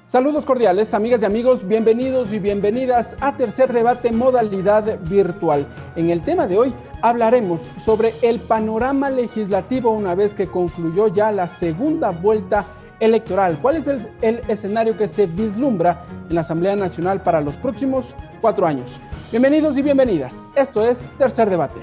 Saludos cordiales, amigas y amigos, bienvenidos y bienvenidas a Tercer Debate modalidad virtual. En el tema de hoy hablaremos sobre el panorama legislativo una vez que concluyó ya la segunda vuelta electoral. ¿Cuál es el escenario que se vislumbra en la Asamblea Nacional para los próximos 4 años? Bienvenidos y bienvenidas. Esto es Tercer Debate.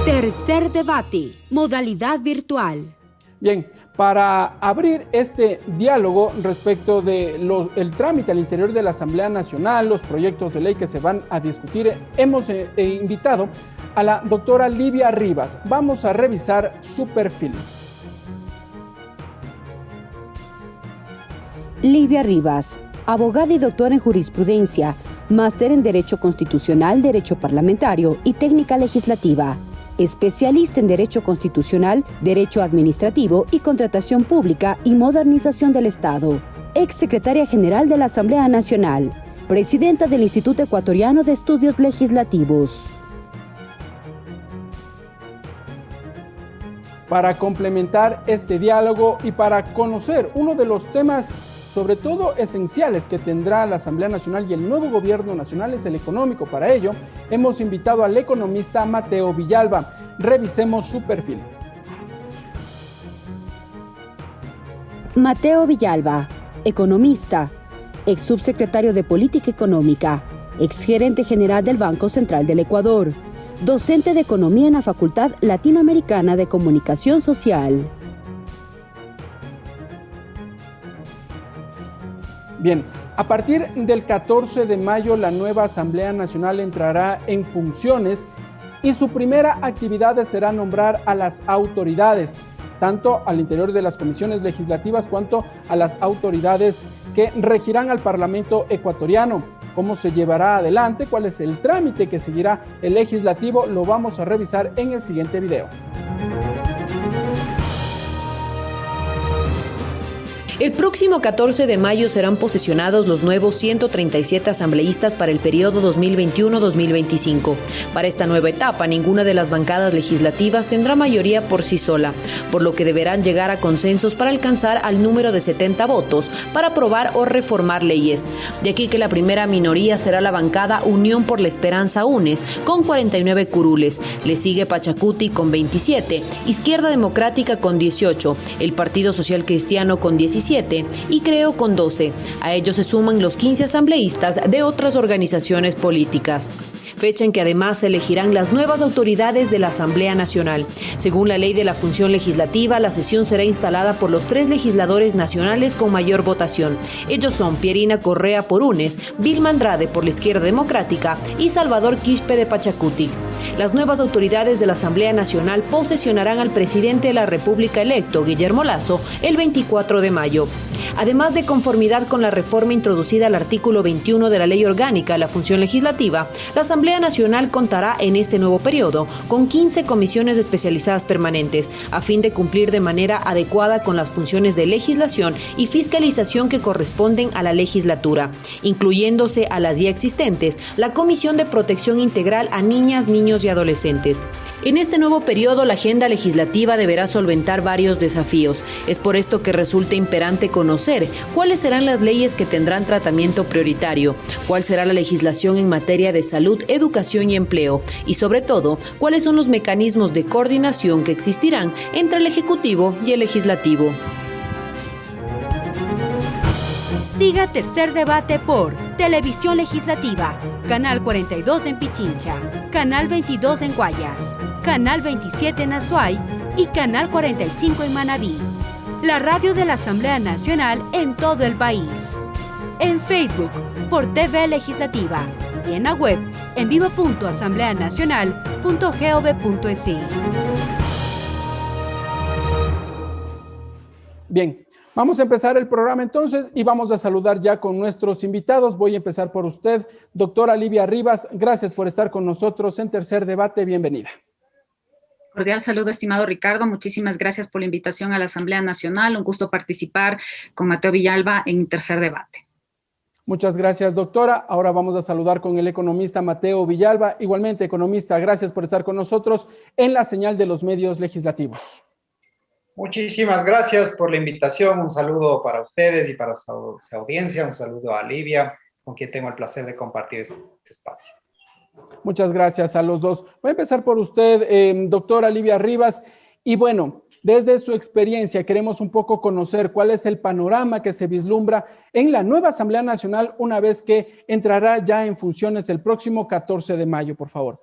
Tercer Debate, modalidad virtual. Bien, para abrir este diálogo respecto del trámite al interior de la Asamblea Nacional, los proyectos de ley que se van a discutir, hemos invitado a la doctora Livia Rivas. Vamos a revisar su perfil. Livia Rivas, abogada y doctora en jurisprudencia, máster en Derecho Constitucional, Derecho Parlamentario y Técnica Legislativa. Especialista en Derecho Constitucional, Derecho Administrativo y Contratación Pública y Modernización del Estado. Ex secretaria general de la Asamblea Nacional. Presidenta del Instituto Ecuatoriano de Estudios Legislativos. Para complementar este diálogo y para conocer uno de los temas sobre todo esenciales que tendrá la Asamblea Nacional y el nuevo gobierno nacional es el económico. Para ello, hemos invitado al economista Mateo Villalba. Revisemos su perfil. Mateo Villalba, economista, ex subsecretario de Política Económica, ex gerente general del Banco Central del Ecuador, docente de Economía en la Facultad Latinoamericana de Comunicación Social. Bien, a partir del 14 de mayo la nueva Asamblea Nacional entrará en funciones y su primera actividad será nombrar a las autoridades, tanto al interior de las comisiones legislativas cuanto a las autoridades que regirán al Parlamento ecuatoriano. ¿Cómo se llevará adelante? ¿Cuál es el trámite que seguirá el legislativo? Lo vamos a revisar en el siguiente video. El próximo 14 de mayo serán posesionados los nuevos 137 asambleístas para el periodo 2021-2025. Para esta nueva etapa, ninguna de las bancadas legislativas tendrá mayoría por sí sola, por lo que deberán llegar a consensos para alcanzar al número de 70 votos para aprobar o reformar leyes. De aquí que la primera minoría será la bancada Unión por la Esperanza UNES, con 49 curules. Le sigue Pachacuti con 27, Izquierda Democrática con 18, el Partido Social Cristiano con 17, y Creo con 12. A ellos se suman los 15 asambleístas de otras organizaciones políticas. Fecha en que además se elegirán las nuevas autoridades de la Asamblea Nacional. Según la Ley de la Función Legislativa, la sesión será instalada por los 3 legisladores nacionales con mayor votación. Ellos son Pierina Correa por UNES, Vilma Andrade por la Izquierda Democrática y Salvador Quispe de Pachacuti. Las nuevas autoridades de la Asamblea Nacional posesionarán al presidente de la República electo, Guillermo Lasso, el 24 de mayo. Además de conformidad con la reforma introducida al artículo 21 de la Ley Orgánica de la Función Legislativa, la Asamblea Nacional contará en este nuevo periodo con 15 comisiones especializadas permanentes, a fin de cumplir de manera adecuada con las funciones de legislación y fiscalización que corresponden a la legislatura, incluyéndose a las ya existentes, la Comisión de Protección Integral a Niñas, Niños y Adolescentes. En este nuevo periodo, la agenda legislativa deberá solventar varios desafíos. Es por esto que resulta imperante conocer cuáles serán las leyes que tendrán tratamiento prioritario, cuál será la legislación en materia de salud, educación y empleo, y sobre todo, cuáles son los mecanismos de coordinación que existirán entre el Ejecutivo y el Legislativo. Siga Tercer Debate por Televisión Legislativa, Canal 42 en Pichincha, Canal 22 en Guayas, Canal 27 en Azuay y Canal 45 en Manabí. La radio de la Asamblea Nacional en todo el país. En Facebook, por TV Legislativa. Y en la web, en vivo.asambleanacional.gov.es. Bien, vamos a empezar el programa entonces y vamos a saludar ya con nuestros invitados. Voy a empezar por usted, doctora Livia Rivas. Gracias por estar con nosotros en Tercer Debate. Bienvenida. Cordial saludo, estimado Ricardo. Muchísimas gracias por la invitación a la Asamblea Nacional. Un gusto participar con Mateo Villalba en Tercer Debate. Muchas gracias, doctora. Ahora vamos a saludar con el economista Mateo Villalba. Igualmente, economista, gracias por estar con nosotros en la señal de los medios legislativos. Muchísimas gracias por la invitación. Un saludo para ustedes y para su audiencia. Un saludo a Livia, con quien tengo el placer de compartir este espacio. Muchas gracias a los dos. Voy a empezar por usted, doctora Livia Rivas. Y bueno, desde su experiencia queremos un poco conocer cuál es el panorama que se vislumbra en la nueva Asamblea Nacional una vez que entrará ya en funciones el próximo 14 de mayo, por favor.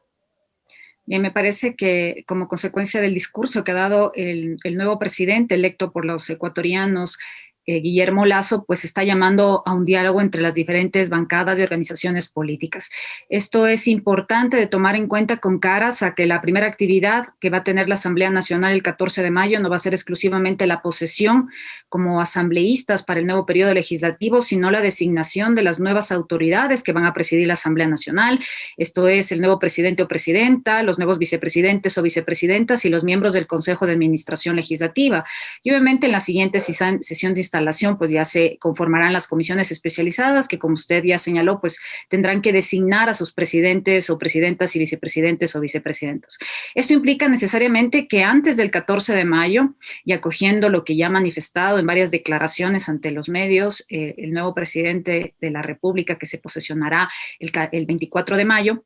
Bien, me parece que como consecuencia del discurso que ha dado el nuevo presidente electo por los ecuatorianos, Guillermo Lasso, pues está llamando a un diálogo entre las diferentes bancadas y organizaciones políticas. Esto es importante de tomar en cuenta con caras a que la primera actividad que va a tener la Asamblea Nacional el 14 de mayo no va a ser exclusivamente la posesión como asambleístas para el nuevo periodo legislativo, sino la designación de las nuevas autoridades que van a presidir la Asamblea Nacional. Esto es el nuevo presidente o presidenta, los nuevos vicepresidentes o vicepresidentas y los miembros del Consejo de Administración Legislativa. Y obviamente en la siguiente sesión de instalación, pues ya se conformarán las comisiones especializadas que, como usted ya señaló, pues tendrán que designar a sus presidentes o presidentas y vicepresidentes o vicepresidentas. Esto implica necesariamente que antes del 14 de mayo, y acogiendo lo que ya ha manifestado en varias declaraciones ante los medios, el nuevo presidente de la República que se posesionará el 24 de mayo,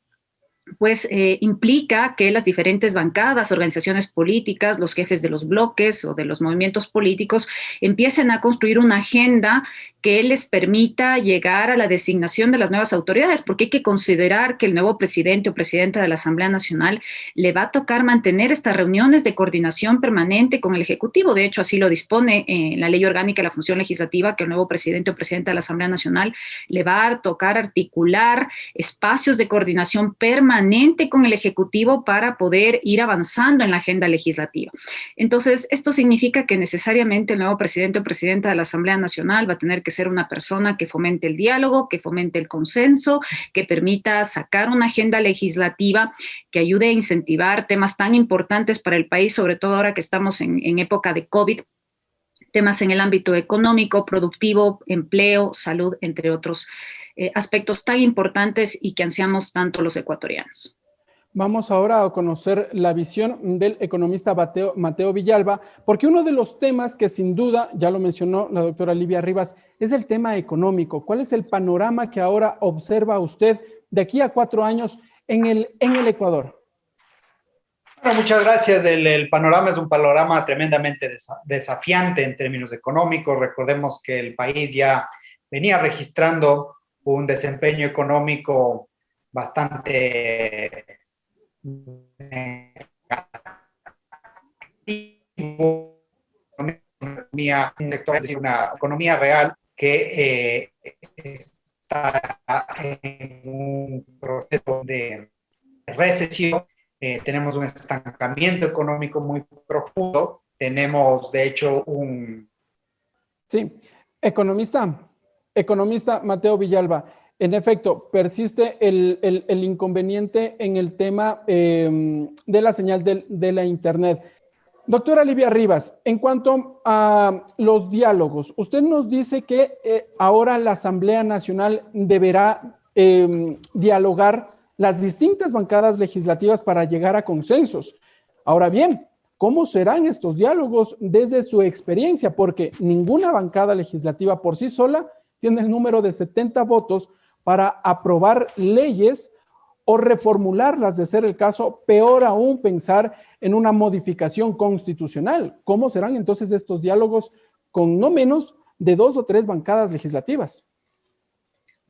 pues implica que las diferentes bancadas, organizaciones políticas, los jefes de los bloques o de los movimientos políticos empiecen a construir una agenda que les permita llegar a la designación de las nuevas autoridades, porque hay que considerar que el nuevo presidente o presidenta de la Asamblea Nacional le va a tocar mantener estas reuniones de coordinación permanente con el Ejecutivo. De hecho, así lo dispone en la Ley Orgánica de la Función Legislativa, que el nuevo presidente o presidenta de la Asamblea Nacional le va a tocar articular espacios de coordinación permanente con el Ejecutivo para poder ir avanzando en la agenda legislativa. Entonces, esto significa que necesariamente el nuevo presidente o presidenta de la Asamblea Nacional va a tener que ser una persona que fomente el diálogo, que fomente el consenso, que permita sacar una agenda legislativa que ayude a incentivar temas tan importantes para el país, sobre todo ahora que estamos en época de COVID, temas en el ámbito económico, productivo, empleo, salud, entre otros aspectos tan importantes y que ansiamos tanto los ecuatorianos. Vamos ahora a conocer la visión del economista Mateo Villalba, porque uno de los temas que sin duda, ya lo mencionó la doctora Livia Rivas, es el tema económico. ¿Cuál es el panorama que ahora observa usted de aquí a 4 años en el Ecuador? Bueno, muchas gracias. El panorama es un panorama tremendamente desafiante en términos económicos. Recordemos que el país ya venía registrando un desempeño económico bastante una economía real que está en un proceso de recesión. Tenemos un estancamiento económico muy profundo. Tenemos, de hecho, Sí, economista Mateo Villalba. En efecto, persiste el inconveniente en el tema de la señal de la Internet. Doctora Livia Rivas, en cuanto a los diálogos, usted nos dice que ahora la Asamblea Nacional deberá dialogar las distintas bancadas legislativas para llegar a consensos. Ahora bien, ¿cómo serán estos diálogos desde su experiencia? Porque ninguna bancada legislativa por sí sola tiene el número de 70 votos para aprobar leyes o reformularlas de ser el caso, peor aún pensar en una modificación constitucional. ¿Cómo serán entonces estos diálogos con no menos de 2 o 3 bancadas legislativas?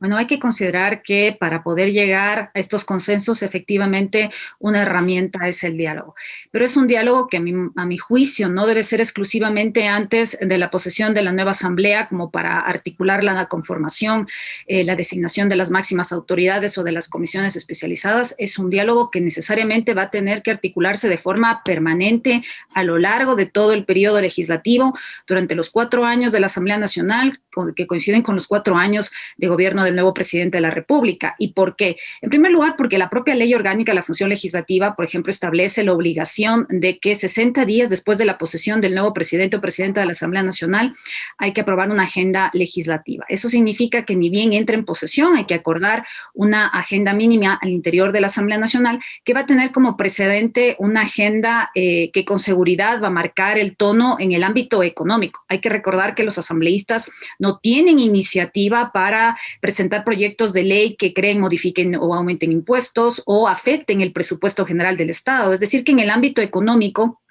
Bueno, hay que considerar que para poder llegar a estos consensos, efectivamente, una herramienta es el diálogo. Pero es un diálogo que a mi juicio no debe ser exclusivamente antes de la posesión de la nueva asamblea, como para articular la conformación, la designación de las máximas autoridades o de las comisiones especializadas. Es un diálogo que necesariamente va a tener que articularse de forma permanente a lo largo de todo el periodo legislativo, durante los 4 años de la Asamblea Nacional, que coinciden con los 4 años de gobierno del nuevo presidente de la República. ¿Y por qué? En primer lugar, porque la propia ley orgánica de la función legislativa, por ejemplo, establece la obligación de que 60 días después de la posesión del nuevo presidente o presidenta de la Asamblea Nacional hay que aprobar una agenda legislativa. Eso significa que ni bien entre en posesión, hay que acordar una agenda mínima al interior de la Asamblea Nacional que va a tener como precedente una agenda que con seguridad va a marcar el tono en el ámbito económico. Hay que recordar que los asambleístas no tienen iniciativa para presentar proyectos de ley que creen, modifiquen o aumenten impuestos o afecten el presupuesto general del Estado. Es decir, que en el ámbito económico,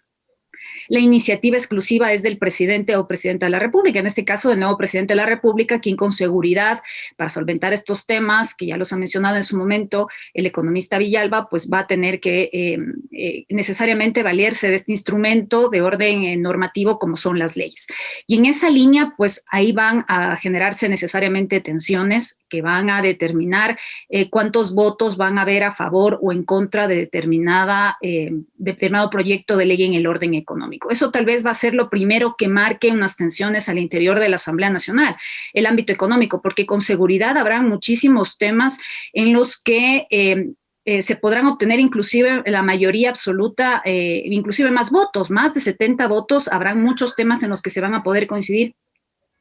la iniciativa exclusiva es del presidente o presidenta de la República, en este caso del nuevo presidente de la República, quien con seguridad, para solventar estos temas, que ya los ha mencionado en su momento el economista Villalba, pues va a tener que necesariamente valerse de este instrumento de orden normativo como son las leyes. Y en esa línea, pues ahí van a generarse necesariamente tensiones que van a determinar cuántos votos van a haber a favor o en contra de determinado proyecto de ley en el orden económico. Eso tal vez va a ser lo primero que marque unas tensiones al interior de la Asamblea Nacional, el ámbito económico, porque con seguridad habrá muchísimos temas en los que se podrán obtener inclusive la mayoría absoluta, inclusive más votos, más de 70 votos, habrán muchos temas en los que se van a poder coincidir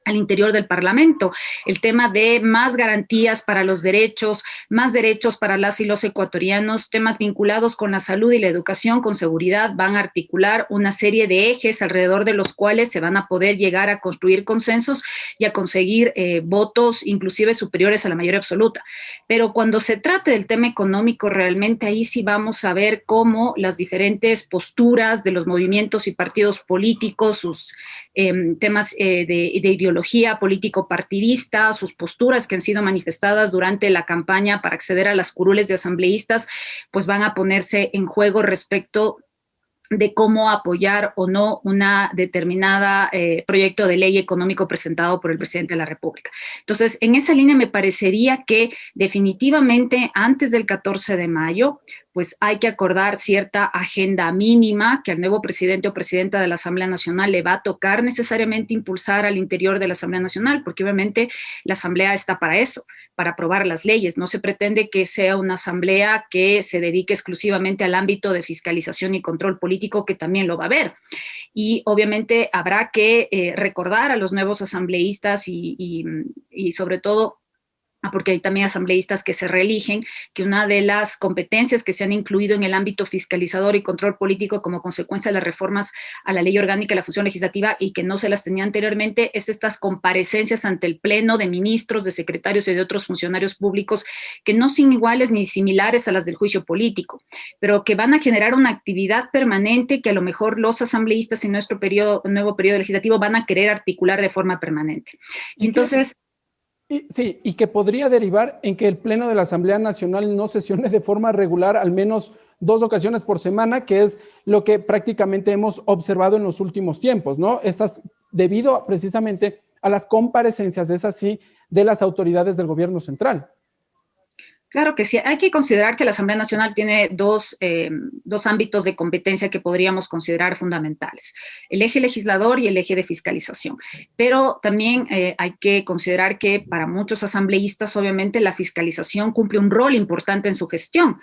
al interior del Parlamento. El tema de más garantías para los derechos, más derechos para las y los ecuatorianos, temas vinculados con la salud y la educación, con seguridad, van a articular una serie de ejes alrededor de los cuales se van a poder llegar a construir consensos y a conseguir votos inclusive superiores a la mayoría absoluta. Pero cuando se trate del tema económico, realmente ahí sí vamos a ver cómo las diferentes posturas de los movimientos y partidos políticos, sus temas de ideología político-partidista, sus posturas que han sido manifestadas durante la campaña para acceder a las curules de asambleístas, pues van a ponerse en juego respecto de cómo apoyar o no una determinada proyecto de ley económico presentado por el presidente de la República. Entonces, en esa línea me parecería que definitivamente antes del 14 de mayo, pues hay que acordar cierta agenda mínima que al nuevo presidente o presidenta de la Asamblea Nacional le va a tocar necesariamente impulsar al interior de la Asamblea Nacional, porque obviamente la Asamblea está para eso, para aprobar las leyes. No se pretende que sea una Asamblea que se dedique exclusivamente al ámbito de fiscalización y control político, que también lo va a haber. Y obviamente habrá que recordar a los nuevos asambleístas y sobre todo, porque hay también asambleístas que se reeligen, que una de las competencias que se han incluido en el ámbito fiscalizador y control político como consecuencia de las reformas a la ley orgánica de la función legislativa y que no se las tenía anteriormente, es estas comparecencias ante el pleno de ministros, de secretarios y de otros funcionarios públicos que no son iguales ni similares a las del juicio político, pero que van a generar una actividad permanente que a lo mejor los asambleístas en nuestro nuevo periodo legislativo van a querer articular de forma permanente. Y entonces... Sí, y que podría derivar en que el Pleno de la Asamblea Nacional no sesione de forma regular al menos 2 ocasiones por semana, que es lo que prácticamente hemos observado en los últimos tiempos, ¿no? Estas debido precisamente a las comparecencias, es así, de las autoridades del gobierno central. Claro que sí. Hay que considerar que la Asamblea Nacional tiene dos ámbitos de competencia que podríamos considerar fundamentales: el eje legislador y el eje de fiscalización. Pero también hay que considerar que para muchos asambleístas, obviamente, la fiscalización cumple un rol importante en su gestión.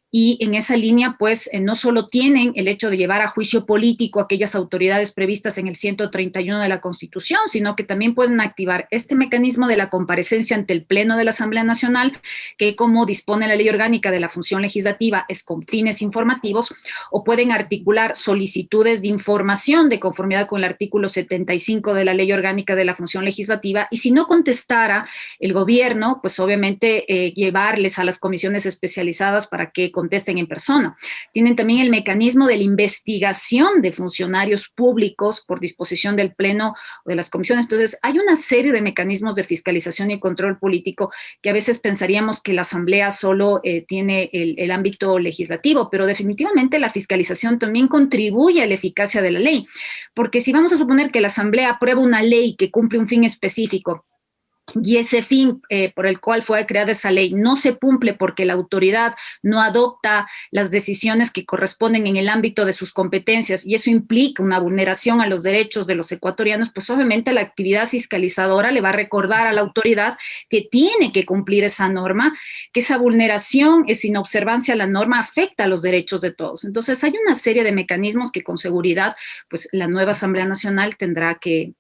Y en esa línea, pues, no solo tienen el hecho de llevar a juicio político a aquellas autoridades previstas en el 131 de la Constitución, sino que también pueden activar este mecanismo de la comparecencia ante el Pleno de la Asamblea Nacional, que como dispone la ley orgánica de la función legislativa es con fines informativos, o pueden articular solicitudes de información de conformidad con el artículo 75 de la ley orgánica de la función legislativa, y si no contestara el gobierno, pues obviamente llevarles a las comisiones especializadas para que contesten en persona. Tienen también el mecanismo de la investigación de funcionarios públicos por disposición del Pleno o de las comisiones. Entonces, hay una serie de mecanismos de fiscalización y control político que a veces pensaríamos que la Asamblea solo tiene el ámbito legislativo, pero definitivamente la fiscalización también contribuye a la eficacia de la ley, porque si vamos a suponer que la Asamblea aprueba una ley que cumple un fin específico, y ese fin por el cual fue creada esa ley no se cumple porque la autoridad no adopta las decisiones que corresponden en el ámbito de sus competencias y eso implica una vulneración a los derechos de los ecuatorianos, pues obviamente la actividad fiscalizadora le va a recordar a la autoridad que tiene que cumplir esa norma, que esa vulneración, esa inobservancia a la norma afecta a los derechos de todos. Entonces hay una serie de mecanismos que con seguridad pues la nueva Asamblea Nacional tendrá que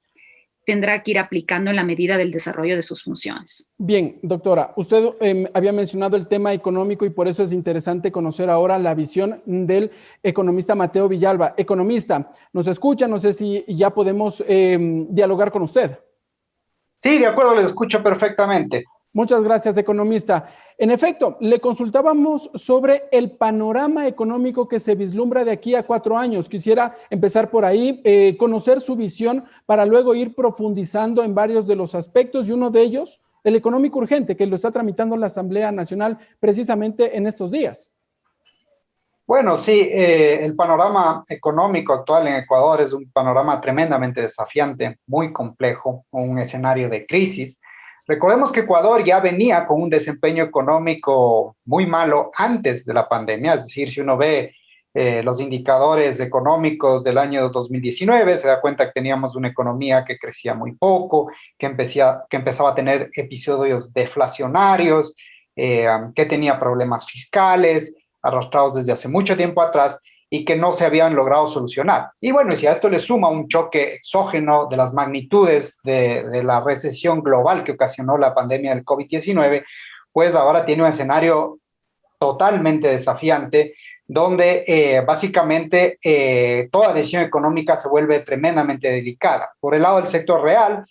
ir aplicando en la medida del desarrollo de sus funciones. Bien, doctora, usted había mencionado el tema económico y por eso es interesante conocer ahora la visión del economista Mateo Villalba. Economista, ¿nos escucha? No sé si ya podemos dialogar con usted. Sí, de acuerdo, les escucho perfectamente. Muchas gracias, economista. En efecto, le consultábamos sobre el panorama económico que se vislumbra de aquí a 4 años. Quisiera empezar por ahí, conocer su visión para luego ir profundizando en varios de los aspectos y uno de ellos, el económico urgente, que lo está tramitando la Asamblea Nacional precisamente en estos días. Bueno, sí, el panorama económico actual en Ecuador es un panorama tremendamente desafiante, muy complejo, un escenario de crisis. Recordemos que Ecuador ya venía con un desempeño económico muy malo antes de la pandemia, es decir, si uno ve los indicadores económicos del año 2019, se da cuenta que teníamos una economía que crecía muy poco, que empezaba a tener episodios deflacionarios, que tenía problemas fiscales arrastrados desde hace mucho tiempo atrás y que no se habían logrado solucionar. Y bueno, si a esto le suma un choque exógeno de las magnitudes de la recesión global que ocasionó la pandemia del COVID-19, pues ahora tiene un escenario totalmente desafiante, donde básicamente toda decisión económica se vuelve tremendamente delicada. Por el lado del sector real,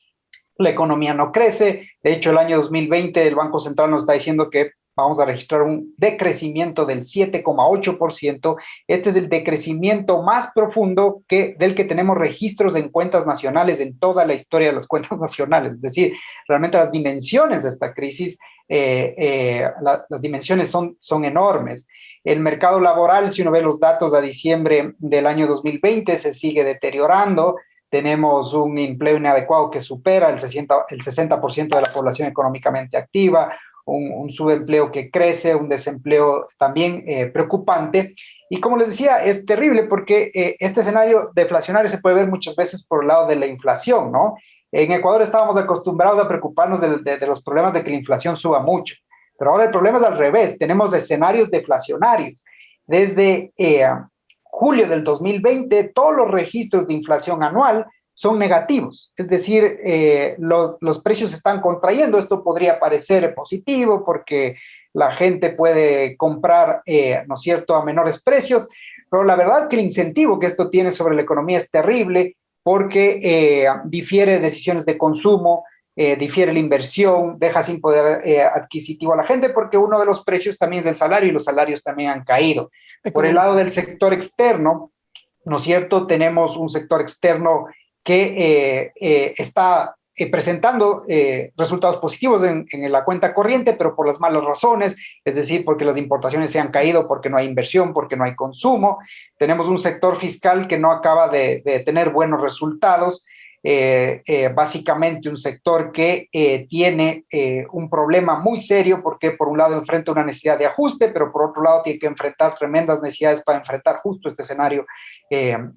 la economía no crece. De hecho, el año 2020 el Banco Central nos está diciendo que vamos a registrar un decrecimiento del 7,8%. Este es el decrecimiento más profundo del que tenemos registros en cuentas nacionales en toda la historia de las cuentas nacionales. Es decir, realmente las dimensiones de esta crisis, las dimensiones son enormes. El mercado laboral, si uno ve los datos a diciembre del año 2020, se sigue deteriorando. Tenemos un empleo inadecuado que supera el 60% de la población económicamente activa, un subempleo que crece, un desempleo también preocupante. Y como les decía, es terrible porque este escenario deflacionario se puede ver muchas veces por el lado de la inflación, ¿no? En Ecuador estábamos acostumbrados a preocuparnos de los problemas de que la inflación suba mucho, pero ahora el problema es al revés, tenemos escenarios deflacionarios. Desde julio del 2020, todos los registros de inflación anual son negativos, es decir, los precios se están contrayendo. Esto podría parecer positivo porque la gente puede comprar, ¿no es cierto?, a menores precios, pero la verdad que el incentivo que esto tiene sobre la economía es terrible porque difiere decisiones de consumo, difiere la inversión, deja sin poder adquisitivo a la gente porque uno de los precios también es el salario y los salarios también han caído. Por el lado del sector externo, ¿no es cierto?, tenemos un sector externo que está presentando resultados positivos en la cuenta corriente, pero por las malas razones, es decir, porque las importaciones se han caído, porque no hay inversión, porque no hay consumo. Tenemos un sector fiscal que no acaba de tener buenos resultados, básicamente un sector que tiene un problema muy serio porque por un lado enfrenta una necesidad de ajuste, pero por otro lado tiene que enfrentar tremendas necesidades para enfrentar justo este escenario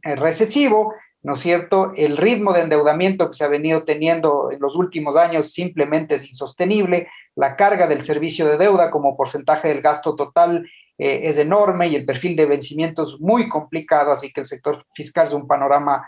recesivo. ¿No es cierto? El ritmo de endeudamiento que se ha venido teniendo en los últimos años simplemente es insostenible. La carga del servicio de deuda como porcentaje del gasto total es enorme y el perfil de vencimiento es muy complicado, así que el sector fiscal es un panorama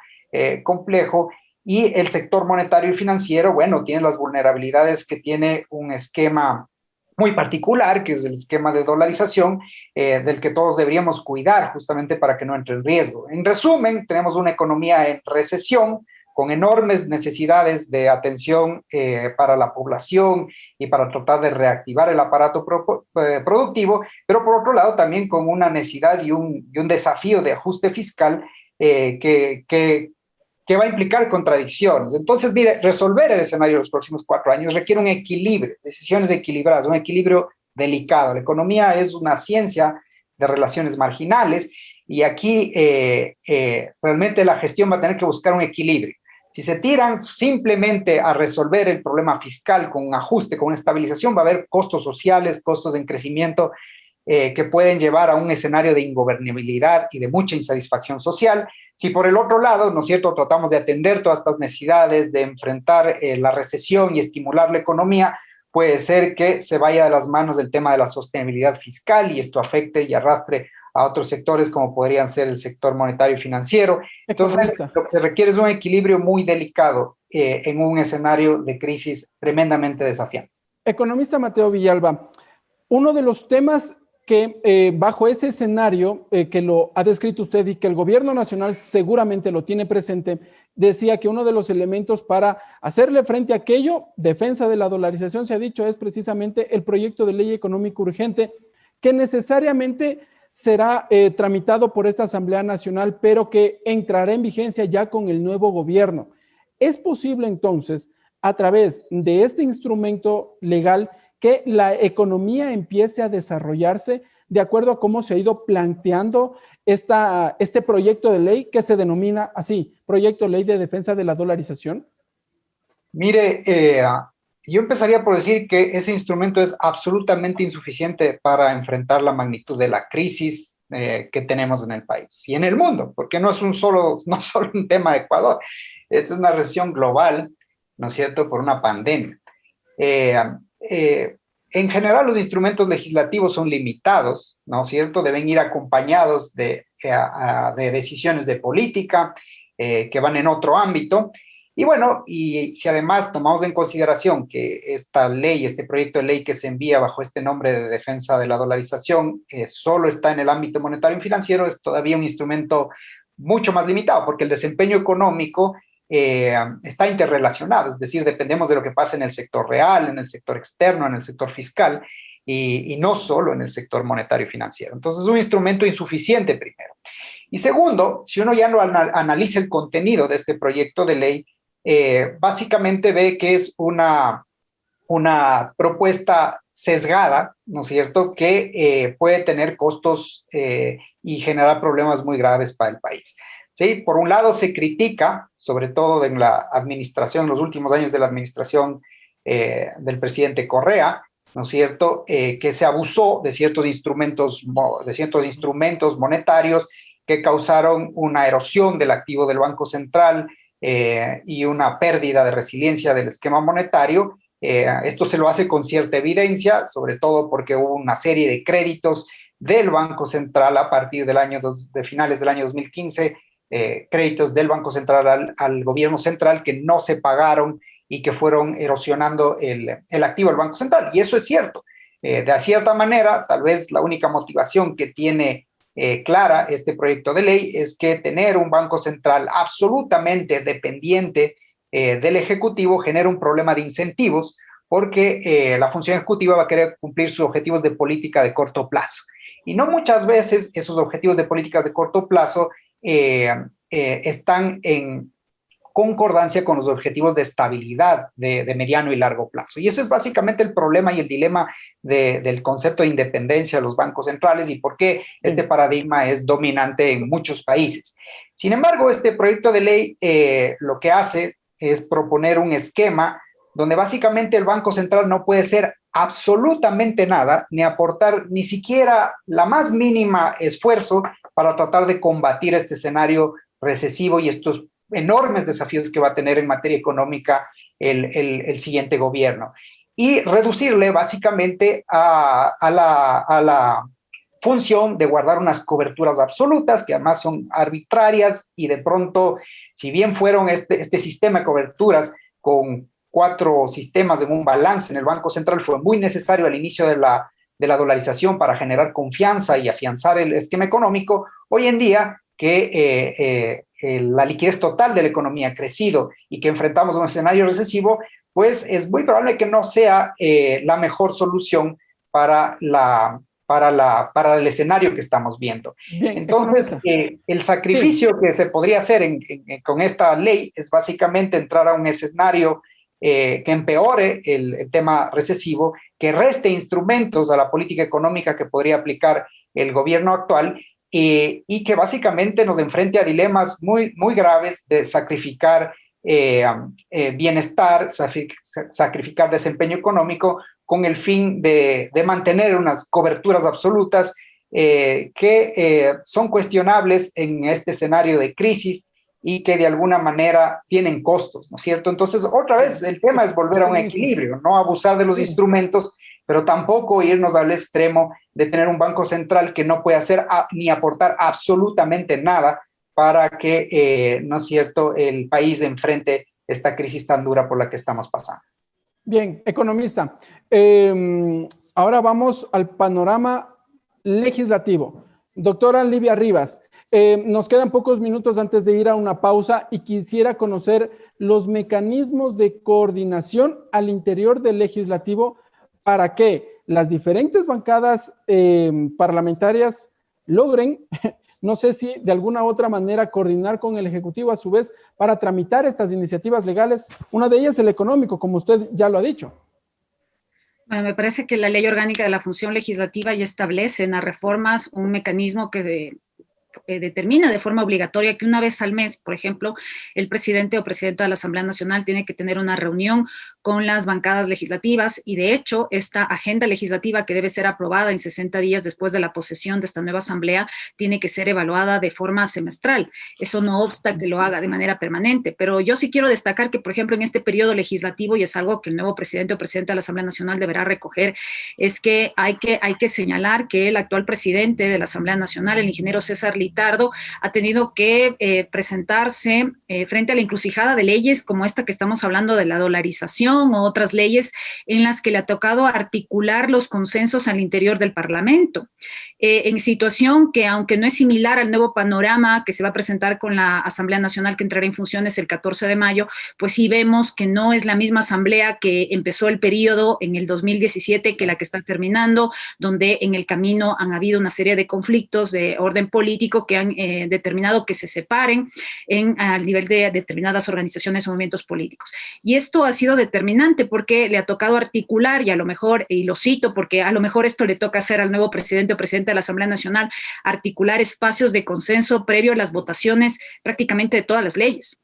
complejo. Y el sector monetario y financiero, bueno, tiene las vulnerabilidades que tiene un esquema muy particular, que es el esquema de dolarización, del que todos deberíamos cuidar justamente para que no entre en riesgo. En resumen, tenemos una economía en recesión con enormes necesidades de atención para la población y para tratar de reactivar el aparato productivo, pero por otro lado también con una necesidad y un desafío de ajuste fiscal que va a implicar contradicciones. Entonces, mire, resolver el escenario de los próximos 4 años requiere un equilibrio, decisiones equilibradas, un equilibrio delicado. La economía es una ciencia de relaciones marginales y aquí realmente la gestión va a tener que buscar un equilibrio. Si se tiran simplemente a resolver el problema fiscal con un ajuste, con una estabilización, va a haber costos sociales, costos en crecimiento que pueden llevar a un escenario de ingobernabilidad y de mucha insatisfacción social. Si por el otro lado, ¿no es cierto?, tratamos de atender todas estas necesidades, de enfrentar la recesión y estimular la economía, puede ser que se vaya de las manos el tema de la sostenibilidad fiscal y esto afecte y arrastre a otros sectores como podrían ser el sector monetario y financiero. Entonces, lo que se requiere es un equilibrio muy delicado en un escenario de crisis tremendamente desafiante. Economista Mateo Villalba, uno de los temas que bajo ese escenario que lo ha descrito usted y que el gobierno nacional seguramente lo tiene presente, decía que uno de los elementos para hacerle frente a aquello, defensa de la dolarización, se ha dicho, es precisamente el proyecto de ley económico urgente que necesariamente será tramitado por esta Asamblea Nacional, pero que entrará en vigencia ya con el nuevo gobierno. ¿Es posible entonces, a través de este instrumento legal, que la economía empiece a desarrollarse de acuerdo a cómo se ha ido planteando este proyecto de ley que se denomina así, Proyecto de Ley de Defensa de la Dolarización? Mire, yo empezaría por decir que ese instrumento es absolutamente insuficiente para enfrentar la magnitud de la crisis que tenemos en el país y en el mundo, porque no es solo un tema de Ecuador, es una recesión global, ¿no es cierto?, por una pandemia. En general, los instrumentos legislativos son limitados, ¿no es cierto? Deben ir acompañados de decisiones de política que van en otro ámbito. Y bueno, y si además tomamos en consideración que esta ley, este proyecto de ley que se envía bajo este nombre de defensa de la dolarización, solo está en el ámbito monetario y financiero, es todavía un instrumento mucho más limitado, porque el desempeño económico está interrelacionado, es decir, dependemos de lo que pasa en el sector real, en el sector externo, en el sector fiscal, y no solo en el sector monetario y financiero. Entonces, es un instrumento insuficiente primero. Y segundo, si uno ya no analiza el contenido de este proyecto de ley, básicamente ve que es una propuesta sesgada, ¿no es cierto?, que puede tener costos y generar problemas muy graves para el país. ¿Sí? Por un lado se critica, sobre todo en la administración, los últimos años de la administración del presidente Correa, ¿no es cierto?, que se abusó de ciertos instrumentos monetarios que causaron una erosión del activo del Banco Central y una pérdida de resiliencia del esquema monetario. Esto se lo hace con cierta evidencia, sobre todo porque hubo una serie de créditos del Banco Central a partir de finales del año 2015, créditos del Banco Central al gobierno central que no se pagaron y que fueron erosionando el activo del Banco Central. Y eso es cierto. De cierta manera, tal vez la única motivación que tiene clara este proyecto de ley es que tener un Banco Central absolutamente dependiente del Ejecutivo genera un problema de incentivos, porque la función ejecutiva va a querer cumplir sus objetivos de política de corto plazo. Y no muchas veces esos objetivos de política de corto plazo están en concordancia con los objetivos de estabilidad de mediano y largo plazo. Y eso es básicamente el problema y el dilema del concepto de independencia de los bancos centrales y por qué este paradigma es dominante en muchos países. Sin embargo, este proyecto de ley lo que hace es proponer un esquema donde básicamente el Banco Central no puede hacer absolutamente nada, ni aportar ni siquiera la más mínima esfuerzo para tratar de combatir este escenario recesivo y estos enormes desafíos que va a tener en materia económica el siguiente gobierno. Y reducirle básicamente a la función de guardar unas coberturas absolutas, que además son arbitrarias y de pronto, si bien fueron este sistema de coberturas con 4 sistemas en un balance en el Banco Central, fue muy necesario al inicio de la dolarización para generar confianza y afianzar el esquema económico. Hoy en día, que la liquidez total de la economía ha crecido y que enfrentamos un escenario recesivo, pues es muy probable que no sea la mejor solución para el escenario que estamos viendo. Bien, entonces, el sacrificio que se podría hacer con esta ley es básicamente entrar a un escenario que empeore el tema recesivo, que reste instrumentos a la política económica que podría aplicar el gobierno actual y que básicamente nos enfrente a dilemas muy, muy graves de sacrificar bienestar, sacrificar desempeño económico con el fin de mantener unas coberturas absolutas que son cuestionables en este escenario de crisis y que de alguna manera tienen costos, ¿no es cierto? Entonces, otra vez, el tema es volver a un equilibrio, no abusar de los instrumentos, pero tampoco irnos al extremo de tener un banco central que no puede hacer ni aportar absolutamente nada para que, ¿no es cierto?, el país enfrente esta crisis tan dura por la que estamos pasando. Bien, economista. Ahora vamos al panorama legislativo. Doctora Livia Rivas, nos quedan pocos minutos antes de ir a una pausa y quisiera conocer los mecanismos de coordinación al interior del legislativo para que las diferentes bancadas parlamentarias logren, no sé si de alguna u otra manera, coordinar con el Ejecutivo a su vez para tramitar estas iniciativas legales. Una de ellas el económico, como usted ya lo ha dicho. Bueno, me parece que la Ley Orgánica de la Función Legislativa ya establece en las reformas un mecanismo que determina de forma obligatoria que una vez al mes, por ejemplo, el presidente o presidenta de la Asamblea Nacional tiene que tener una reunión con las bancadas legislativas y de hecho esta agenda legislativa que debe ser aprobada en 60 días después de la posesión de esta nueva Asamblea tiene que ser evaluada de forma semestral. Eso no obsta que lo haga de manera permanente, pero yo sí quiero destacar que, por ejemplo, en este periodo legislativo, y es algo que el nuevo presidente o presidenta de la Asamblea Nacional deberá recoger, es que hay que señalar que el actual presidente de la Asamblea Nacional, el ingeniero César Litardo, ha tenido que presentarse frente a la encrucijada de leyes como esta que estamos hablando de la dolarización o otras leyes en las que le ha tocado articular los consensos al interior del Parlamento. En situación que, aunque no es similar al nuevo panorama que se va a presentar con la Asamblea Nacional que entrará en funciones el 14 de mayo, pues sí vemos que no es la misma Asamblea que empezó el periodo en el 2017 que la que está terminando, donde en el camino han habido una serie de conflictos de orden político que han determinado que se separen al nivel de determinadas organizaciones o movimientos políticos. Y esto ha sido determinante porque le ha tocado articular, y a lo mejor, y lo cito porque a lo mejor esto le toca hacer al nuevo presidente o presidenta de la Asamblea Nacional, articular espacios de consenso previo a las votaciones prácticamente de todas las leyes.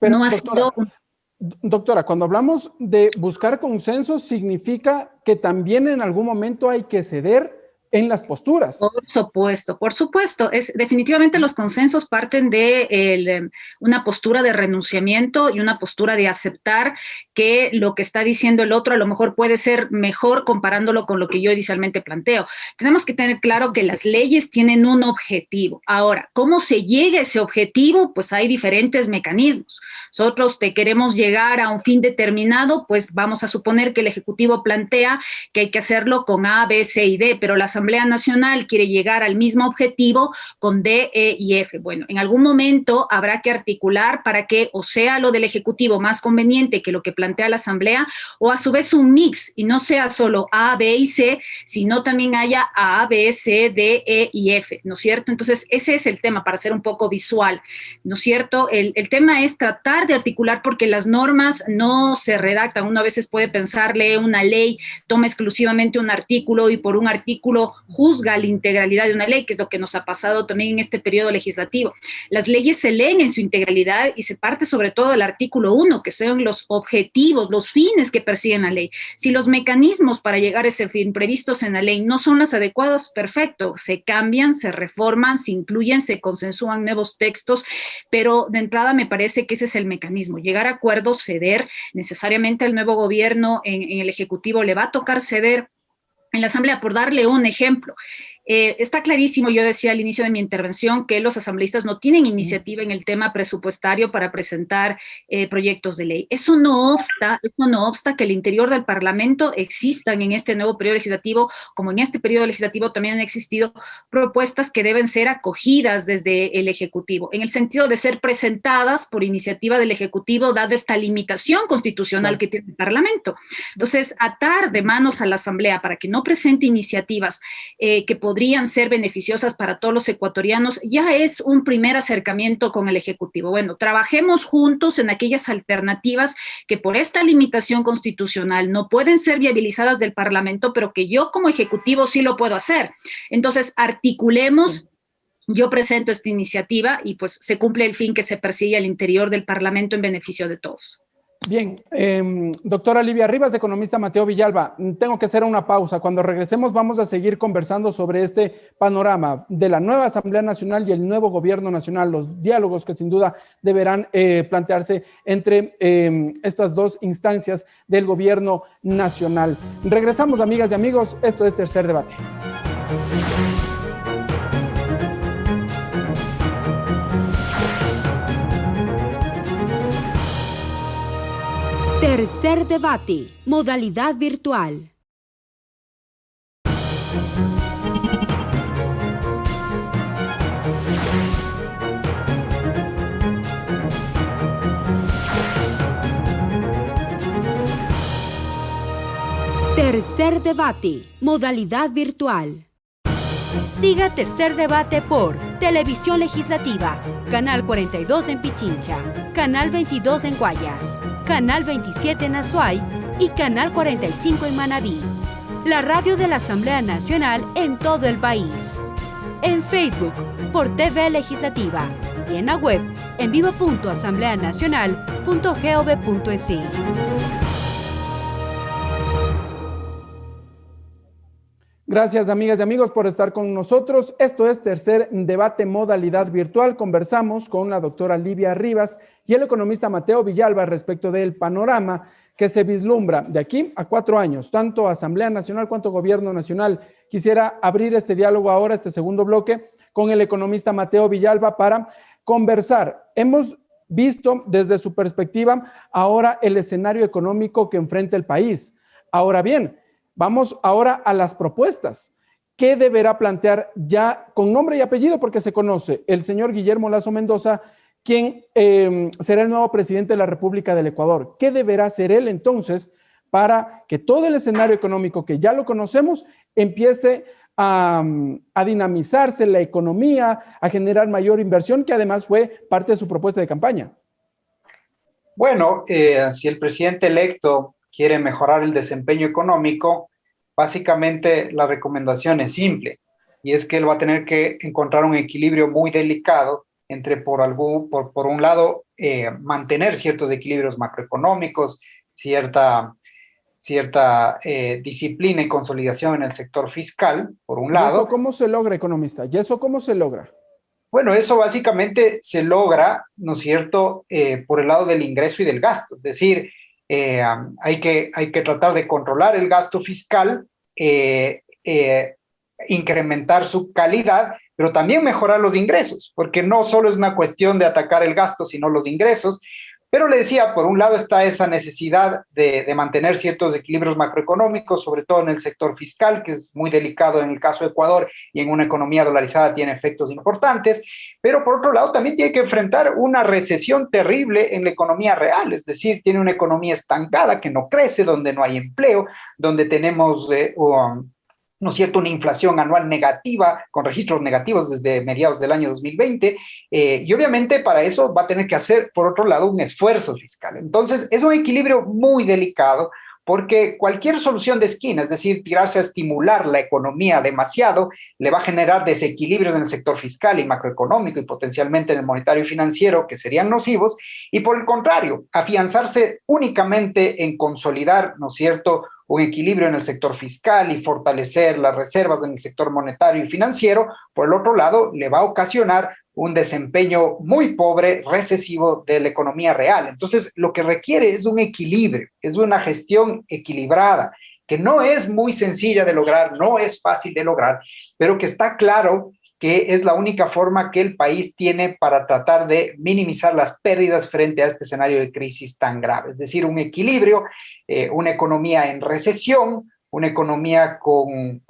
Pero, no ha doctora, sido... doctora, cuando hablamos de buscar consenso, significa que también en algún momento hay que ceder en las posturas. Por supuesto. Definitivamente los consensos parten de una postura de renunciamiento y una postura de aceptar que lo que está diciendo el otro a lo mejor puede ser mejor comparándolo con lo que yo inicialmente planteo. Tenemos que tener claro que las leyes tienen un objetivo. Ahora, ¿cómo se llega a ese objetivo? Pues hay diferentes mecanismos. Nosotros queremos llegar a un fin determinado, pues vamos a suponer que el Ejecutivo plantea que hay que hacerlo con A, B, C y D, pero la Asamblea Nacional quiere llegar al mismo objetivo con D, E y F. Bueno, en algún momento habrá que articular para que o sea lo del Ejecutivo más conveniente que lo que plantea la Asamblea, o a su vez un mix, y no sea solo A, B y C, sino también haya A, B, C, D, E y F, ¿no es cierto? Entonces, ese es el tema, para ser un poco visual, ¿no es cierto? El tema es tratar de articular porque las normas no se redactan. Uno a veces puede pensar, lee una ley, toma exclusivamente un artículo y por un artículo juzga la integralidad de una ley, que es lo que nos ha pasado también en este periodo legislativo. Las leyes se leen en su integralidad y se parte sobre todo del artículo 1, que son los objetivos, los fines que persigue la ley. Si los mecanismos para llegar a ese fin previstos en la ley no son los adecuados, perfecto, se cambian, se reforman, se incluyen, se consensúan nuevos textos, pero de entrada me parece que ese es el mecanismo, llegar a acuerdos, ceder. Necesariamente al nuevo gobierno en el Ejecutivo le va a tocar ceder en la Asamblea, por darle un ejemplo. Está clarísimo, yo decía al inicio de mi intervención, que los asambleístas no tienen iniciativa en el tema presupuestario para presentar proyectos de ley. Eso no obsta que al interior del Parlamento existan en este nuevo periodo legislativo, como en este periodo legislativo también han existido propuestas que deben ser acogidas desde el Ejecutivo, en el sentido de ser presentadas por iniciativa del Ejecutivo, dada esta limitación constitucional que tiene el Parlamento. Entonces, atar de manos a la Asamblea para que no presente iniciativas que podrían ser beneficiosas para todos los ecuatorianos, ya es un primer acercamiento con el Ejecutivo. Bueno, trabajemos juntos en aquellas alternativas que por esta limitación constitucional no pueden ser viabilizadas del Parlamento, pero que yo como Ejecutivo sí lo puedo hacer. Entonces, articulemos yo presento esta iniciativa y pues se cumple el fin que se persigue al interior del Parlamento en beneficio de todos. Bien, doctora Livia Rivas, economista Mateo Villalba, tengo que hacer una pausa. Cuando regresemos vamos a seguir conversando sobre este panorama de la nueva Asamblea Nacional y el nuevo Gobierno Nacional, los diálogos que sin duda deberán plantearse entre estas dos instancias del Gobierno Nacional. Regresamos, amigas y amigos, esto es Tercer Debate. Tercer debate, modalidad virtual. Tercer debate, modalidad virtual. Siga Tercer Debate por Televisión Legislativa, Canal 42 en Pichincha, Canal 22 en Guayas, Canal 27 en Azuay y Canal 45 en Manabí. La radio de la Asamblea Nacional en todo el país. En Facebook por TV Legislativa y en la web en vivo.asambleanacional.gov.es. Gracias, amigas y amigos, por estar con nosotros. Esto es Tercer Debate, modalidad virtual. Conversamos con la doctora Livia Rivas y el economista Mateo Villalba respecto del panorama que se vislumbra de aquí a 4 años, tanto Asamblea Nacional cuanto Gobierno Nacional. Quisiera abrir este diálogo ahora, este segundo bloque, con el economista Mateo Villalba para conversar. Hemos visto desde su perspectiva ahora el escenario económico que enfrenta el país. Ahora bien, vamos ahora a las propuestas. ¿Qué deberá plantear ya con nombre y apellido? Porque se conoce el señor Guillermo Lasso Mendoza, quien será el nuevo presidente de la República del Ecuador. ¿Qué deberá hacer él entonces para que todo el escenario económico que ya lo conocemos empiece a dinamizarse la economía, a generar mayor inversión, que además fue parte de su propuesta de campaña? Bueno, si el presidente electo quiere mejorar el desempeño económico, básicamente la recomendación es simple, y es que él va a tener que encontrar un equilibrio muy delicado entre, por un lado, mantener ciertos equilibrios macroeconómicos, cierta disciplina y consolidación en el sector fiscal, por un lado. ¿Y eso cómo se logra, economista? ¿Y eso cómo se logra? Bueno, eso básicamente se logra, ¿no es cierto?, por el lado del ingreso y del gasto. Es decir, hay que tratar de controlar el gasto fiscal, incrementar su calidad, pero también mejorar los ingresos, porque no solo es una cuestión de atacar el gasto, sino los ingresos. Pero le decía, por un lado está esa necesidad de mantener ciertos equilibrios macroeconómicos, sobre todo en el sector fiscal, que es muy delicado en el caso de Ecuador y en una economía dolarizada tiene efectos importantes, pero por otro lado también tiene que enfrentar una recesión terrible en la economía real, es decir, tiene una economía estancada que no crece, donde no hay empleo, donde tenemos ¿no es cierto?, una inflación anual negativa, con registros negativos desde mediados del año 2020, y obviamente para eso va a tener que hacer, por otro lado, un esfuerzo fiscal. Entonces, es un equilibrio muy delicado, porque cualquier solución de esquina, es decir, tirarse a estimular la economía demasiado, le va a generar desequilibrios en el sector fiscal y macroeconómico y potencialmente en el monetario y financiero, que serían nocivos, y por el contrario, afianzarse únicamente en consolidar, ¿no es cierto?, un equilibrio en el sector fiscal y fortalecer las reservas en el sector monetario y financiero, por el otro lado, le va a ocasionar un desempeño muy pobre, recesivo de la economía real. Entonces, lo que requiere es un equilibrio, es una gestión equilibrada, que no es muy sencilla de lograr, no es fácil de lograr, pero que está claro que es la única forma que el país tiene para tratar de minimizar las pérdidas frente a este escenario de crisis tan grave. Es decir, un equilibrio, una economía en recesión, una economía con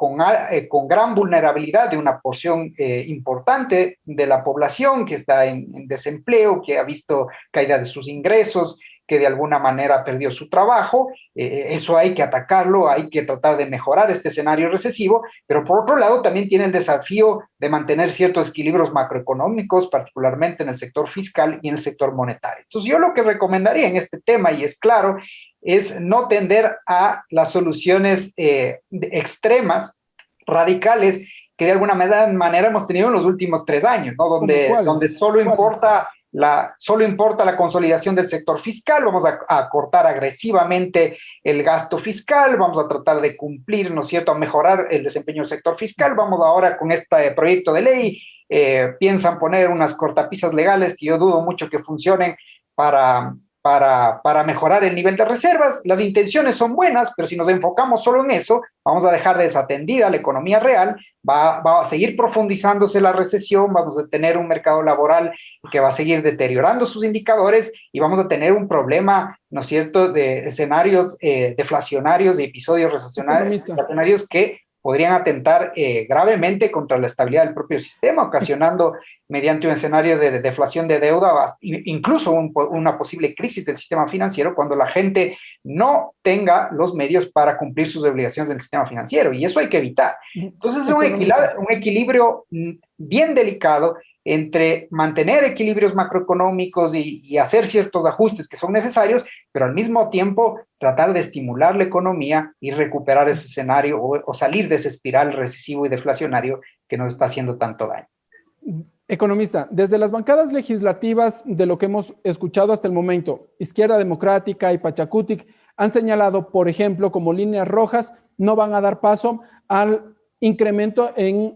gran vulnerabilidad de una porción importante de la población que está en desempleo, que ha visto caída de sus ingresos, que de alguna manera perdió su trabajo. Eso hay que atacarlo, hay que tratar de mejorar este escenario recesivo, pero por otro lado también tiene el desafío de mantener ciertos equilibrios macroeconómicos, particularmente en el sector fiscal y en el sector monetario. Entonces yo lo que recomendaría en este tema, y es claro, es no tender a las soluciones extremas, radicales, que de alguna manera hemos tenido en los últimos 3 años, ¿no? Donde solo importa la consolidación del sector fiscal. Vamos a cortar agresivamente el gasto fiscal, vamos a tratar de cumplir, ¿no es cierto?, a mejorar el desempeño del sector fiscal. Vamos ahora con este proyecto de ley, piensan poner unas cortapisas legales que yo dudo mucho que funcionen para mejorar el nivel de reservas. Las intenciones son buenas, pero si nos enfocamos solo en eso, vamos a dejar desatendida la economía real, va a seguir profundizándose la recesión, vamos a tener un mercado laboral que va a seguir deteriorando sus indicadores y vamos a tener un problema, ¿no es cierto?, de escenarios deflacionarios y episodios recessionarios que podrían atentar gravemente contra la estabilidad del propio sistema, ocasionando mediante un escenario de deflación de deuda, incluso una posible crisis del sistema financiero cuando la gente no tenga los medios para cumplir sus obligaciones del sistema financiero, y eso hay que evitar. Entonces es un equilibrio bien delicado entre mantener equilibrios macroeconómicos y hacer ciertos ajustes que son necesarios, pero al mismo tiempo tratar de estimular la economía y recuperar ese escenario o salir de ese espiral recesivo y deflacionario que nos está haciendo tanto daño. Economista, desde las bancadas legislativas de lo que hemos escuchado hasta el momento, Izquierda Democrática y Pachacutic han señalado, por ejemplo, como líneas rojas, no van a dar paso al incremento en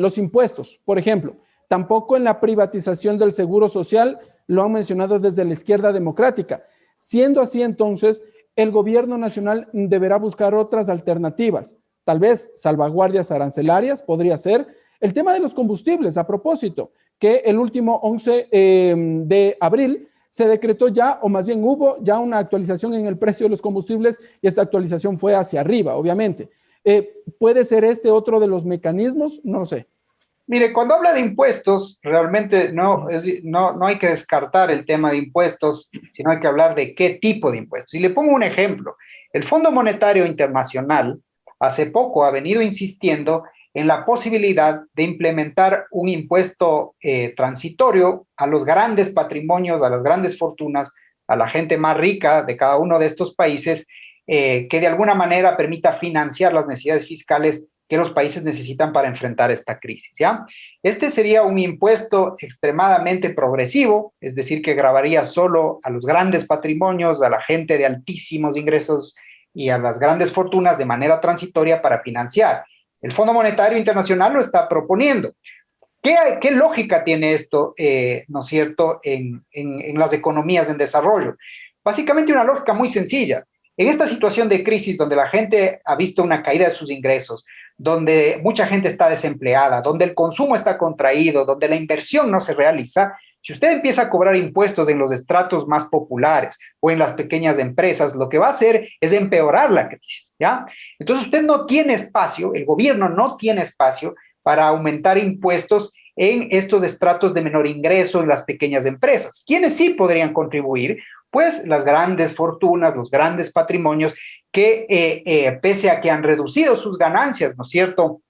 los impuestos, por ejemplo. Tampoco en la privatización del seguro social, lo han mencionado desde la Izquierda Democrática. Siendo así, entonces, el gobierno nacional deberá buscar otras alternativas. Tal vez salvaguardias arancelarias, podría ser. El tema de los combustibles, a propósito, que el último 11 de abril se decretó ya, o más bien hubo ya una actualización en el precio de los combustibles y esta actualización fue hacia arriba, obviamente. ¿Puede ser este otro de los mecanismos? No lo sé. Mire, cuando habla de impuestos, realmente no hay que descartar el tema de impuestos, sino hay que hablar de qué tipo de impuestos. Y le pongo un ejemplo. El Fondo Monetario Internacional hace poco ha venido insistiendo en la posibilidad de implementar un impuesto transitorio a los grandes patrimonios, a las grandes fortunas, a la gente más rica de cada uno de estos países, que de alguna manera permita financiar las necesidades fiscales que los países necesitan para enfrentar esta crisis, ¿ya? Este sería un impuesto extremadamente progresivo, es decir, que gravaría solo a los grandes patrimonios, a la gente de altísimos ingresos y a las grandes fortunas de manera transitoria para financiar. El Fondo Monetario Internacional lo está proponiendo. ¿Qué lógica tiene esto, no es cierto, en las economías en desarrollo? Básicamente una lógica muy sencilla. En esta situación de crisis donde la gente ha visto una caída de sus ingresos, donde mucha gente está desempleada, donde el consumo está contraído, donde la inversión no se realiza, si usted empieza a cobrar impuestos en los estratos más populares o en las pequeñas empresas, lo que va a hacer es empeorar la crisis, ¿ya? Entonces usted no tiene espacio, el gobierno no tiene espacio para aumentar impuestos en estos estratos de menor ingreso, en las pequeñas empresas. ¿Quiénes sí podrían contribuir? Pues las grandes fortunas, los grandes patrimonios que pese a que han reducido sus ganancias, ¿no es cierto?,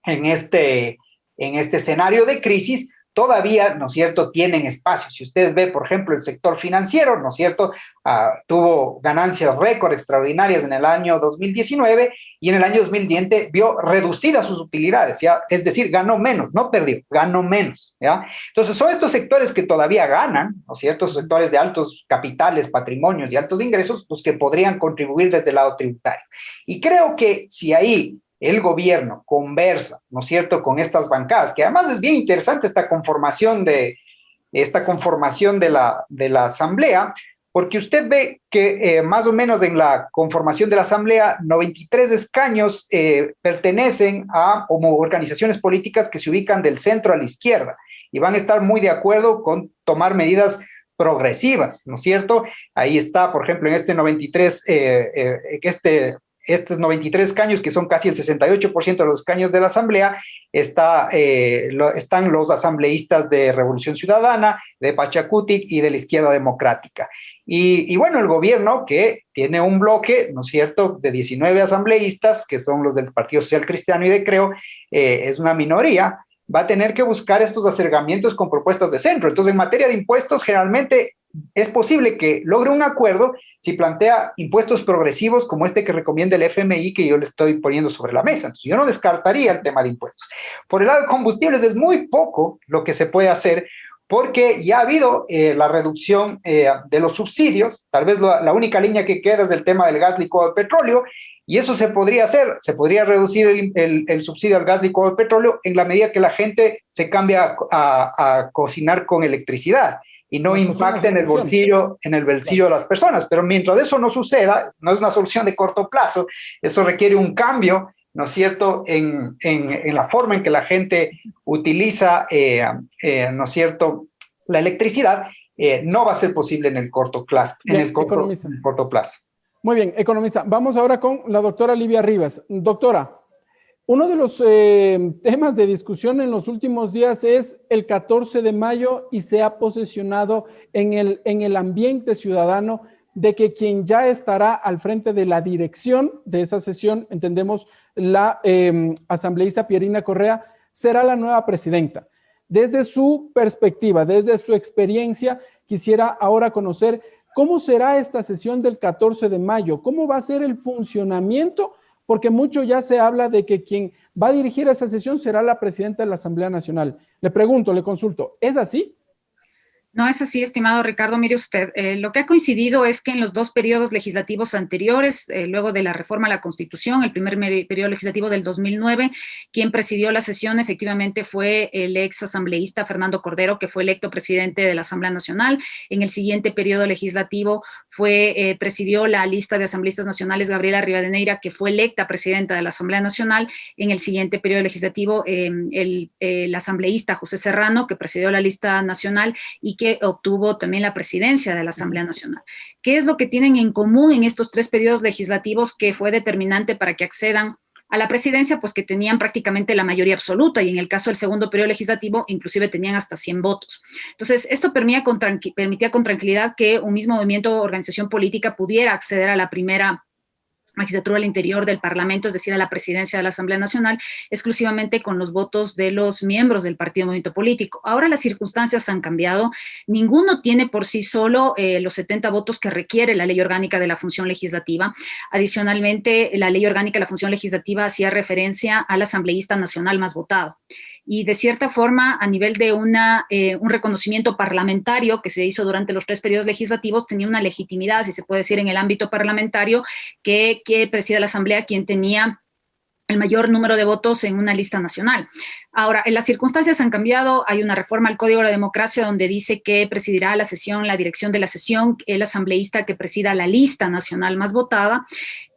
en este escenario de crisis, todavía, ¿no es cierto?, tienen espacio. Si usted ve, por ejemplo, el sector financiero, ¿no es cierto?, tuvo ganancias récord extraordinarias en el año 2019 y en el año 2020 vio reducidas sus utilidades, ¿ya? Es decir, ganó menos, no perdió, ganó menos, ¿ya? Entonces, son estos sectores que todavía ganan, ¿no es cierto?, sectores de altos capitales, patrimonios y altos ingresos, los que podrían contribuir desde el lado tributario. Y creo que si ahí el gobierno conversa, ¿no es cierto?, con estas bancadas, que además es bien interesante esta conformación de la Asamblea, porque usted ve que más o menos en la conformación de la Asamblea, 93 escaños pertenecen a organizaciones políticas que se ubican del centro a la izquierda y van a estar muy de acuerdo con tomar medidas progresivas, ¿no es cierto? Ahí está, por ejemplo, en estos 93 escaños, que son casi el 68% de los escaños de la Asamblea, están los asambleístas de Revolución Ciudadana, de Pachacutic y de la Izquierda Democrática. Y bueno, el gobierno, que tiene un bloque, ¿no es cierto?, de 19 asambleístas, que son los del Partido Social Cristiano y de Creo, es una minoría, va a tener que buscar estos acercamientos con propuestas de centro. Entonces, en materia de impuestos, generalmente es posible que logre un acuerdo si plantea impuestos progresivos como este que recomienda el FMI, que yo le estoy poniendo sobre la mesa. Entonces, yo no descartaría el tema de impuestos. Por el lado de combustibles es muy poco lo que se puede hacer, porque ya ha habido la reducción de los subsidios. Tal vez la única línea que queda es el tema del gas licuado de petróleo, y eso se podría hacer, se podría reducir el subsidio al gas licuado de petróleo en la medida que la gente se cambia a cocinar con electricidad y no impacte en el bolsillo de las personas. Pero mientras eso no suceda, no es una solución de corto plazo, eso requiere un cambio, ¿no es cierto?, en la forma en que la gente utiliza, ¿no es cierto?, la electricidad. No va a ser posible en el corto plazo. Muy bien, economista. Vamos ahora con la doctora Livia Rivas. Doctora, uno de los temas de discusión en los últimos días es el 14 de mayo y se ha posesionado en el ambiente ciudadano de que quien ya estará al frente de la dirección de esa sesión, entendemos, la asambleísta Pierina Correa, será la nueva presidenta. Desde su perspectiva, desde su experiencia, quisiera ahora conocer cómo será esta sesión del 14 de mayo, cómo va a ser el funcionamiento, porque mucho ya se habla de que quien va a dirigir esa sesión será la presidenta de la Asamblea Nacional. Le pregunto, le consulto, ¿es así? No es así, estimado Ricardo. Mire usted, lo que ha coincidido es que en los dos periodos legislativos anteriores, luego de la reforma a la Constitución, el primer periodo legislativo del 2009, quien presidió la sesión efectivamente fue el ex asambleísta Fernando Cordero, que fue electo presidente de la Asamblea Nacional. En el siguiente periodo legislativo presidió la lista de asambleístas nacionales Gabriela Rivadeneira, que fue electa presidenta de la Asamblea Nacional. En el siguiente periodo legislativo, el asambleísta José Serrano, que presidió la lista nacional y que obtuvo también la presidencia de la Asamblea Nacional. ¿Qué es lo que tienen en común en estos tres periodos legislativos que fue determinante para que accedan a la presidencia? Pues que tenían prácticamente la mayoría absoluta, y en el caso del segundo periodo legislativo inclusive tenían hasta 100 votos. Entonces, esto permitía con tranquilidad que un mismo movimiento o organización política pudiera acceder a la primera magistratura al interior del Parlamento, es decir, a la presidencia de la Asamblea Nacional, exclusivamente con los votos de los miembros del partido movimiento político. Ahora las circunstancias han cambiado. Ninguno tiene por sí solo los 70 votos que requiere la Ley Orgánica de la Función Legislativa. Adicionalmente, la Ley Orgánica de la Función Legislativa hacía referencia al asambleísta nacional más votado. Y de cierta forma, a nivel de un reconocimiento parlamentario que se hizo durante los tres periodos legislativos, tenía una legitimidad, si se puede decir, en el ámbito parlamentario, que preside la Asamblea quien tenía el mayor número de votos en una lista nacional. Ahora, las circunstancias han cambiado. Hay una reforma al Código de la Democracia donde dice que presidirá la sesión, la dirección de la sesión, el asambleísta que presida la lista nacional más votada,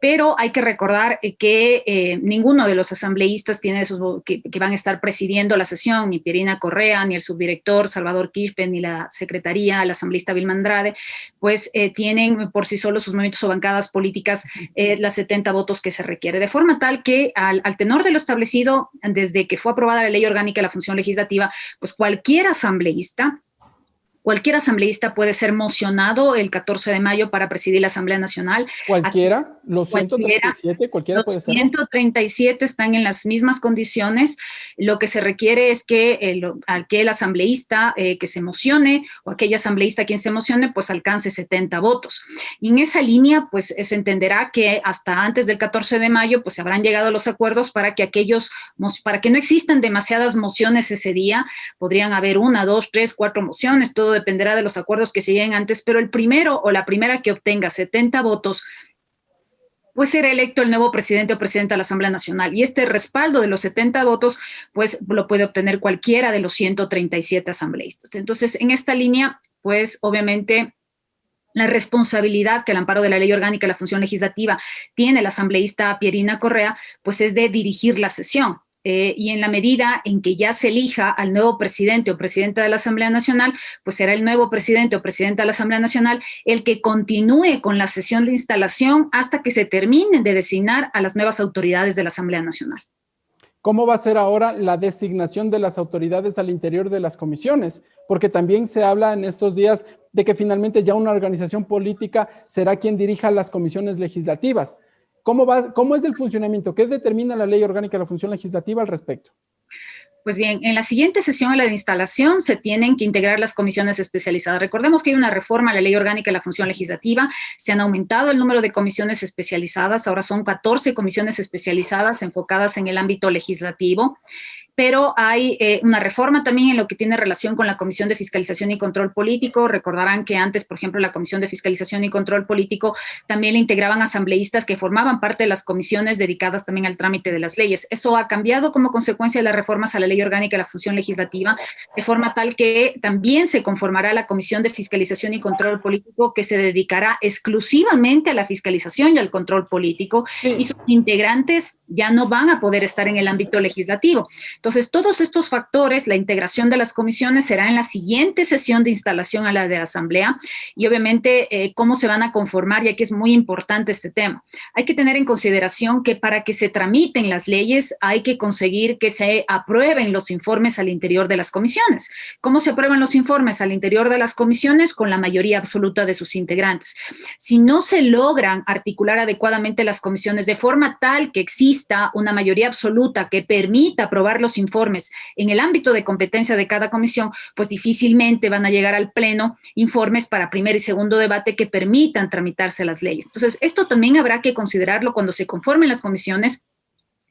pero hay que recordar que ninguno de los asambleístas tiene esos que van a estar presidiendo la sesión, ni Pierina Correa, ni el subdirector Salvador Quispe, ni la secretaría, el asambleísta Vilma Andrade, pues tienen por sí solos sus movimientos o bancadas políticas las 70 votos que se requiere, de forma tal que al tenor de lo establecido desde que fue aprobada la Ley Orgánica de la Función Legislativa, pues cualquier asambleísta puede ser mocionado el 14 de mayo para presidir la Asamblea Nacional. ¿Cualquiera? ¿Los 137? ¿Cualquiera puede ser? Los 137 están en las mismas condiciones. Lo que se requiere es que aquel asambleísta que se mocione o aquella asambleísta quien se mocione, pues alcance 70 votos. Y en esa línea, pues se entenderá que hasta antes del 14 de mayo, pues se habrán llegado los acuerdos para que para que no existan demasiadas mociones ese día. Podrían haber 1, 2, 3, 4 mociones, todo dependerá de los acuerdos que se lleguen antes, pero el primero o la primera que obtenga 70 votos, pues será electo el nuevo presidente o presidenta de la Asamblea Nacional. Y este respaldo de los 70 votos, pues lo puede obtener cualquiera de los 137 asambleístas. Entonces, en esta línea, pues obviamente la responsabilidad que al amparo de la Ley Orgánica de la Función Legislativa tiene la asambleísta Pierina Correa, pues es de dirigir la sesión. Y en la medida en que ya se elija al nuevo presidente o presidenta de la Asamblea Nacional, pues será el nuevo presidente o presidenta de la Asamblea Nacional el que continúe con la sesión de instalación hasta que se termine de designar a las nuevas autoridades de la Asamblea Nacional. ¿Cómo va a ser ahora la designación de las autoridades al interior de las comisiones? Porque también se habla en estos días de que finalmente ya una organización política será quien dirija las comisiones legislativas. ¿Cómo es el funcionamiento? ¿Qué determina la Ley Orgánica de la Función Legislativa al respecto? Pues bien, en la siguiente sesión, en la de instalación, se tienen que integrar las comisiones especializadas. Recordemos que hay una reforma a la Ley Orgánica de la Función Legislativa, se han aumentado el número de comisiones especializadas, ahora son 14 comisiones especializadas enfocadas en el ámbito legislativo. Pero hay una reforma también en lo que tiene relación con la Comisión de Fiscalización y Control Político. Recordarán que antes, por ejemplo, la Comisión de Fiscalización y Control Político también le integraban asambleístas que formaban parte de las comisiones dedicadas también al trámite de las leyes. Eso ha cambiado como consecuencia de las reformas a la Ley Orgánica de la Función Legislativa, de forma tal que también se conformará la Comisión de Fiscalización y Control Político, que se dedicará exclusivamente a la fiscalización y al control político, y sus integrantes ya no van a poder estar en el ámbito legislativo. Entonces, todos estos factores, la integración de las comisiones será en la siguiente sesión de instalación a la de asamblea, y obviamente cómo se van a conformar, y aquí es muy importante este tema. Hay que tener en consideración que para que se tramiten las leyes hay que conseguir que se aprueben los informes al interior de las comisiones. ¿Cómo se aprueban los informes al interior de las comisiones? Con la mayoría absoluta de sus integrantes. Si no se logran articular adecuadamente las comisiones de forma tal que exista una mayoría absoluta que permita aprobar los informes en el ámbito de competencia de cada comisión, pues difícilmente van a llegar al pleno informes para primer y segundo debate que permitan tramitarse las leyes. Entonces, esto también habrá que considerarlo cuando se conformen las comisiones,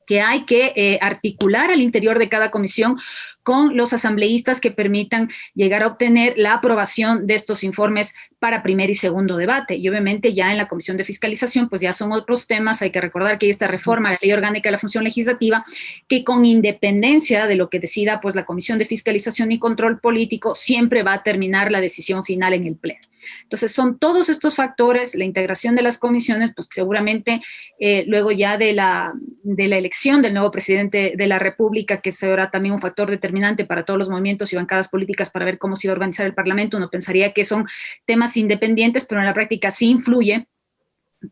que hay que articular al interior de cada comisión con los asambleístas que permitan llegar a obtener la aprobación de estos informes para primer y segundo debate. Y obviamente ya en la Comisión de Fiscalización, pues ya son otros temas. Hay que recordar que hay esta reforma a la Ley Orgánica de la Función Legislativa, que con independencia de lo que decida pues la Comisión de Fiscalización y Control Político, siempre va a terminar la decisión final en el Pleno. Entonces, son todos estos factores, la integración de las comisiones, pues seguramente luego ya de la elección del nuevo presidente de la República, que será también un factor determinante para todos los movimientos y bancadas políticas para ver cómo se iba a organizar el Parlamento. Uno pensaría que son temas independientes, pero en la práctica sí influye,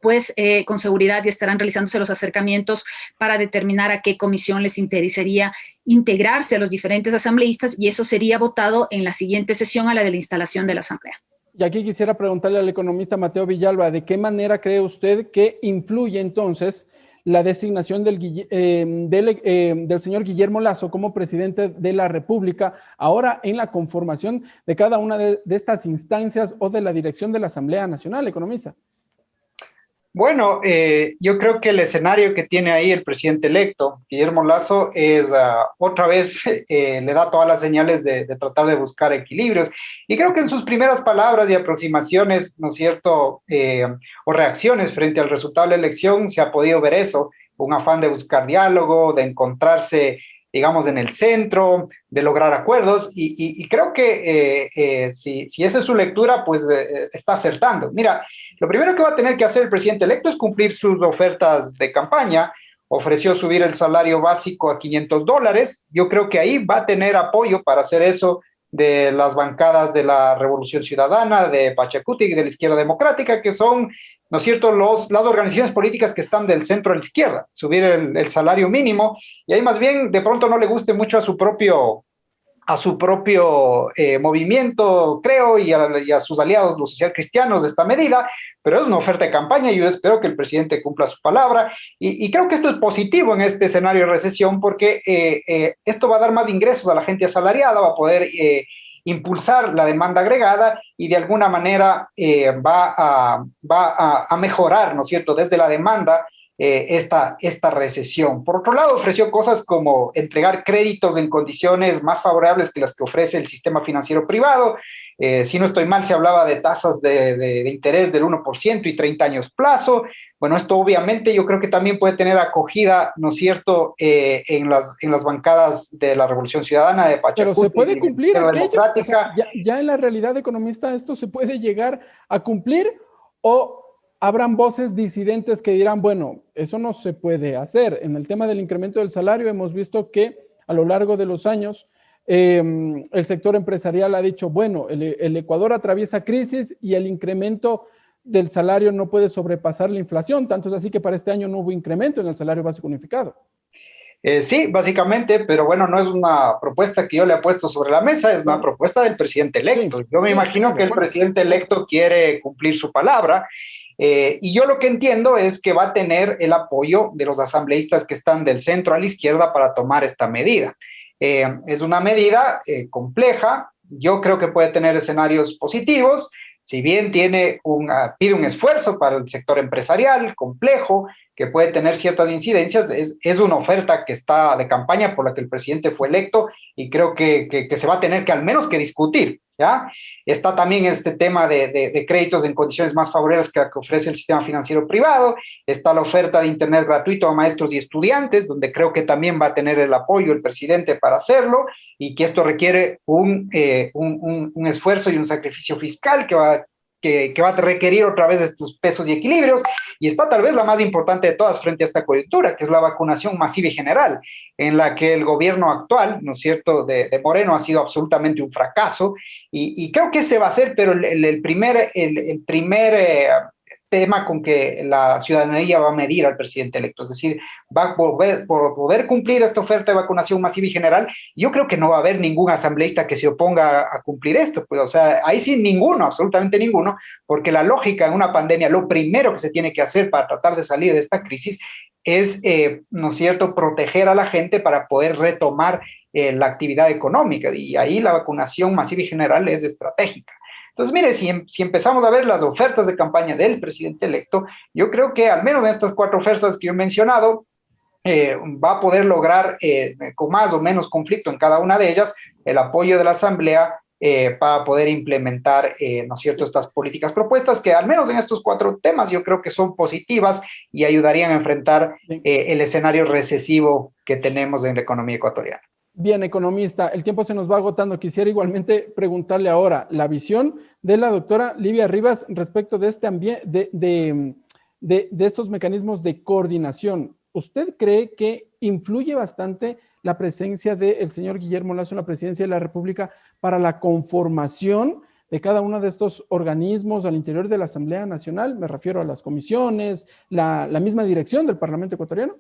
pues con seguridad ya estarán realizándose los acercamientos para determinar a qué comisión les interesaría integrarse a los diferentes asambleístas, y eso sería votado en la siguiente sesión, a la de la instalación de la asamblea. Y aquí quisiera preguntarle al economista Mateo Villalba, ¿de qué manera cree usted que influye entonces la designación del señor Guillermo Lasso como presidente de la República ahora en la conformación de cada una de estas instancias o de la dirección de la Asamblea Nacional, economista? Bueno, yo creo que el escenario que tiene ahí el presidente electo, Guillermo Lasso, es otra vez le da todas las señales de tratar de buscar equilibrios. Y creo que en sus primeras palabras y aproximaciones, ¿no es cierto?, o reacciones frente al resultado de la elección, se ha podido ver eso, un afán de buscar diálogo, de encontrarse, digamos, en el centro, de lograr acuerdos, y creo que si esa es su lectura, pues está acertando. Mira, lo primero que va a tener que hacer el presidente electo es cumplir sus ofertas de campaña. Ofreció subir el salario básico a $500. Yo creo que ahí va a tener apoyo para hacer eso de las bancadas de la Revolución Ciudadana, de Pachacuti y de la Izquierda Democrática, que son, ¿no es cierto?, las organizaciones políticas que están del centro a la izquierda, subir el salario mínimo, y ahí más bien de pronto no le guste mucho a su propio movimiento, creo, y a sus aliados, los socialcristianos, de esta medida, pero es una oferta de campaña y yo espero que el presidente cumpla su palabra, y creo que esto es positivo en este escenario de recesión, porque esto va a dar más ingresos a la gente asalariada, va a poder impulsar la demanda agregada y de alguna manera va a mejorar, ¿no es cierto?, desde la demanda esta recesión. Por otro lado, ofreció cosas como entregar créditos en condiciones más favorables que las que ofrece el sistema financiero privado. Si no estoy mal, se hablaba de tasas de interés del 1% y 30 años plazo. Bueno, esto obviamente yo creo que también puede tener acogida, ¿no es cierto?, en las bancadas de la Revolución Ciudadana, de Pachacuti. Pero se puede cumplir aquello, o sea, ya en la realidad, economista, ¿esto se puede llegar a cumplir o habrán voces disidentes que dirán, bueno, eso no se puede hacer? En el tema del incremento del salario hemos visto que a lo largo de los años el sector empresarial ha dicho, bueno, el Ecuador atraviesa crisis y el incremento del salario no puede sobrepasar la inflación, tanto es así que para este año no hubo incremento en el salario básico unificado. Sí, básicamente, pero bueno, no es una propuesta que yo le he puesto sobre la mesa, es una propuesta del presidente electo. Yo me imagino que el presidente electo quiere cumplir su palabra. Y yo lo que entiendo es que va a tener el apoyo de los asambleístas que están del centro a la izquierda para tomar esta medida. Es una medida compleja. Yo creo que puede tener escenarios positivos, si bien pide un esfuerzo para el sector empresarial complejo, que puede tener ciertas incidencias, es una oferta que está de campaña por la que el presidente fue electo y creo que se va a tener que al menos que discutir, ¿ya? Está también este tema de créditos en condiciones más favorables que la que ofrece el sistema financiero privado, está la oferta de internet gratuito a maestros y estudiantes, donde creo que también va a tener el apoyo el presidente para hacerlo, y que esto requiere un esfuerzo y un sacrificio fiscal que va a requerir otra vez estos pesos y equilibrios, y está tal vez la más importante de todas frente a esta coyuntura, que es la vacunación masiva y general, en la que el gobierno actual, ¿no es cierto?, de Moreno ha sido absolutamente un fracaso, y creo que ese va a ser, pero el primer tema con que la ciudadanía va a medir al presidente electo, es decir, va a poder cumplir esta oferta de vacunación masiva y general. Yo creo que no va a haber ningún asambleísta que se oponga a cumplir esto, pues, o sea, ahí sí ninguno, absolutamente ninguno, porque la lógica en una pandemia, lo primero que se tiene que hacer para tratar de salir de esta crisis es, ¿no es cierto?, proteger a la gente para poder retomar la actividad económica, y ahí la vacunación masiva y general es estratégica. Entonces, mire, si empezamos a ver las ofertas de campaña del presidente electo, yo creo que al menos en estas 4 ofertas que yo he mencionado, va a poder lograr, con más o menos conflicto en cada una de ellas, el apoyo de la Asamblea para poder implementar, ¿no es cierto?, estas políticas propuestas, que al menos en estos 4 temas yo creo que son positivas y ayudarían a enfrentar el escenario recesivo que tenemos en la economía ecuatoriana. Bien, economista, el tiempo se nos va agotando. Quisiera igualmente preguntarle ahora la visión de la doctora Livia Rivas respecto de de estos mecanismos de coordinación. ¿Usted cree que influye bastante la presencia del señor Guillermo Lasso en la presidencia de la República para la conformación de cada uno de estos organismos al interior de la Asamblea Nacional? Me refiero a las comisiones, la misma dirección del Parlamento ecuatoriano.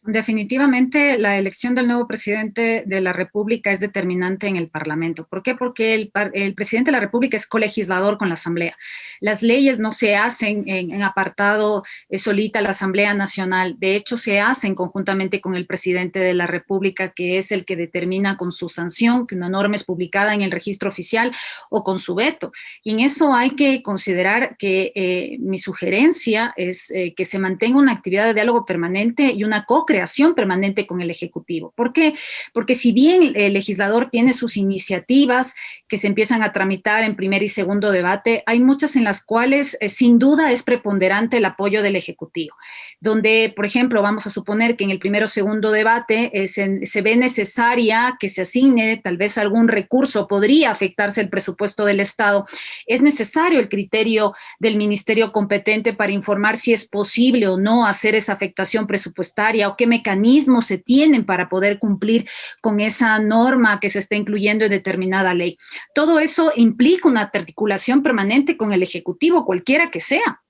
Definitivamente la elección del nuevo presidente de la República es determinante en el Parlamento. ¿Por qué? Porque el presidente de la República es colegislador con la Asamblea. Las leyes no se hacen en apartado solita la Asamblea Nacional. De hecho, se hacen conjuntamente con el presidente de la República, que es el que determina con su sanción que una norma es publicada en el registro oficial o con su veto. Y en eso hay que considerar que mi sugerencia es que se mantenga una actividad de diálogo permanente y una co-creación permanente con el Ejecutivo. ¿Por qué? Porque si bien el legislador tiene sus iniciativas que se empiezan a tramitar en primer y segundo debate, hay muchas en las cuales sin duda es preponderante el apoyo del Ejecutivo, donde, por ejemplo, vamos a suponer que en el primero o segundo debate se ve necesaria que se asigne tal vez algún recurso, podría afectarse el presupuesto del Estado. Es necesario el criterio del ministerio competente para informar si es posible o no hacer esa afectación presupuestaria o qué mecanismos se tienen para poder cumplir con esa norma que se está incluyendo en determinada ley. Todo eso implica una articulación permanente con el Ejecutivo, cualquiera que sea,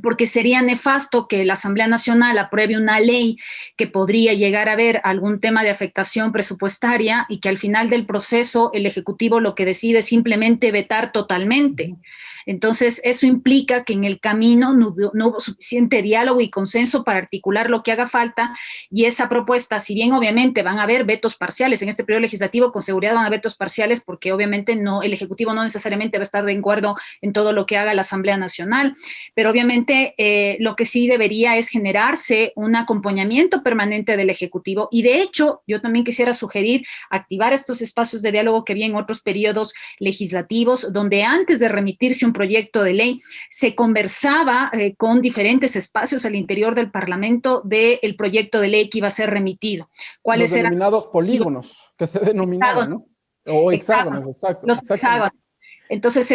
porque sería nefasto que la Asamblea Nacional apruebe una ley que podría llegar a haber algún tema de afectación presupuestaria y que al final del proceso el Ejecutivo lo que decide es simplemente vetar totalmente. Entonces, eso implica que en el camino no hubo suficiente diálogo y consenso para articular lo que haga falta, y esa propuesta, si bien obviamente van a haber vetos parciales en este periodo legislativo, con seguridad van a haber vetos parciales porque obviamente el Ejecutivo no necesariamente va a estar de acuerdo en todo lo que haga la Asamblea Nacional, pero obviamente lo que sí debería es generarse un acompañamiento permanente del Ejecutivo, y de hecho yo también quisiera sugerir activar estos espacios de diálogo que vi en otros periodos legislativos, donde antes de remitirse un proyecto de ley se conversaba con diferentes espacios al interior del Parlamento del proyecto de ley que iba a ser remitido. ¿Cuáles eran? Los denominados polígonos, que se denominaban, ¿no? O hexágonos, exacto. Los hexágonos. Entonces,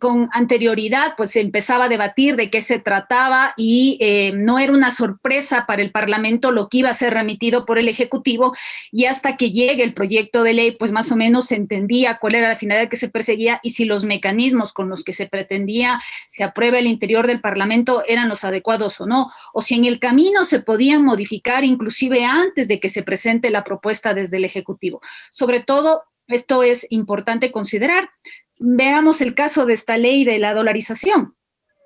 con anterioridad, pues se empezaba a debatir de qué se trataba y no era una sorpresa para el Parlamento lo que iba a ser remitido por el Ejecutivo, y hasta que llegue el proyecto de ley, pues más o menos se entendía cuál era la finalidad que se perseguía y si los mecanismos con los que se pretendía se apruebe al interior del Parlamento eran los adecuados o no, o si en el camino se podían modificar inclusive antes de que se presente la propuesta desde el Ejecutivo. Sobre todo, esto es importante considerar. Veamos el caso de esta ley de la dolarización.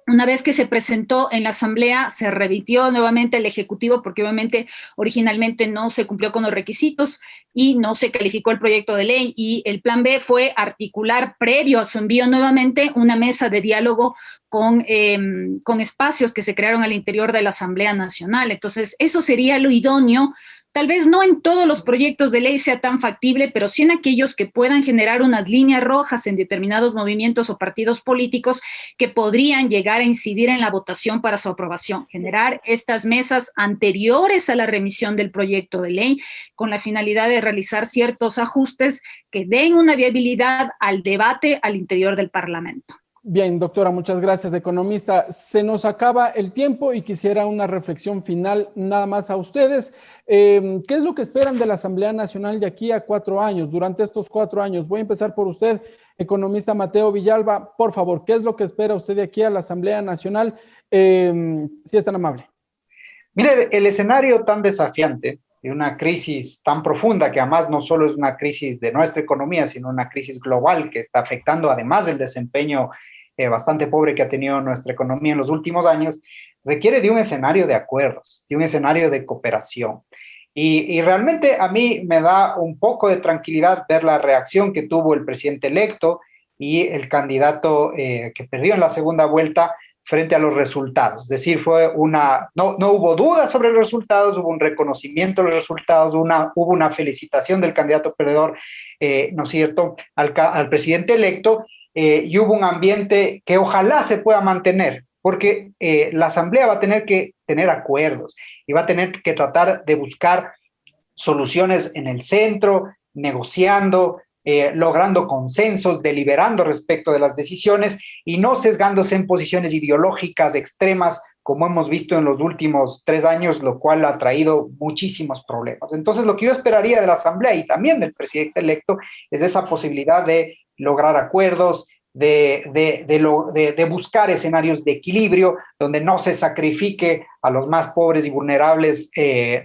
Una vez que se presentó en la Asamblea, se remitió nuevamente al Ejecutivo porque obviamente originalmente no se cumplió con los requisitos y no se calificó el proyecto de ley. Y el plan B fue articular, previo a su envío nuevamente, una mesa de diálogo con espacios que se crearon al interior de la Asamblea Nacional. Entonces, eso sería lo idóneo. Tal vez no en todos los proyectos de ley sea tan factible, pero sí en aquellos que puedan generar unas líneas rojas en determinados movimientos o partidos políticos que podrían llegar a incidir en la votación para su aprobación. Generar estas mesas anteriores a la remisión del proyecto de ley con la finalidad de realizar ciertos ajustes que den una viabilidad al debate al interior del Parlamento. Bien, doctora, muchas gracias, economista. Se nos acaba el tiempo y quisiera una reflexión final nada más a ustedes. ¿Qué es lo que esperan de la Asamblea Nacional de aquí a 4 años, durante estos 4 años? Voy a empezar por usted, economista Mateo Villalba. Por favor, ¿qué es lo que espera usted de aquí a la Asamblea Nacional? Si es tan amable. Mire, el escenario tan desafiante de una crisis tan profunda, que además no solo es una crisis de nuestra economía, sino una crisis global que está afectando además el desempeño bastante pobre que ha tenido nuestra economía en los últimos años, requiere de un escenario de acuerdos, de un escenario de cooperación. Y realmente a mí me da un poco de tranquilidad ver la reacción que tuvo el presidente electo y el candidato que perdió en la segunda vuelta frente a los resultados. Es decir, no hubo dudas sobre los resultados, hubo un reconocimiento de los resultados, hubo una felicitación del candidato perdedor, ¿no es cierto?, al presidente electo, y hubo un ambiente que ojalá se pueda mantener, porque la Asamblea va a tener que tener acuerdos y va a tener que tratar de buscar soluciones en el centro, negociando, logrando consensos, deliberando respecto de las decisiones y no sesgándose en posiciones ideológicas extremas, como hemos visto en los últimos 3 años, lo cual ha traído muchísimos problemas. Entonces, lo que yo esperaría de la Asamblea y también del presidente electo es esa posibilidad de lograr acuerdos, de buscar escenarios de equilibrio donde no se sacrifique a los más pobres y vulnerables,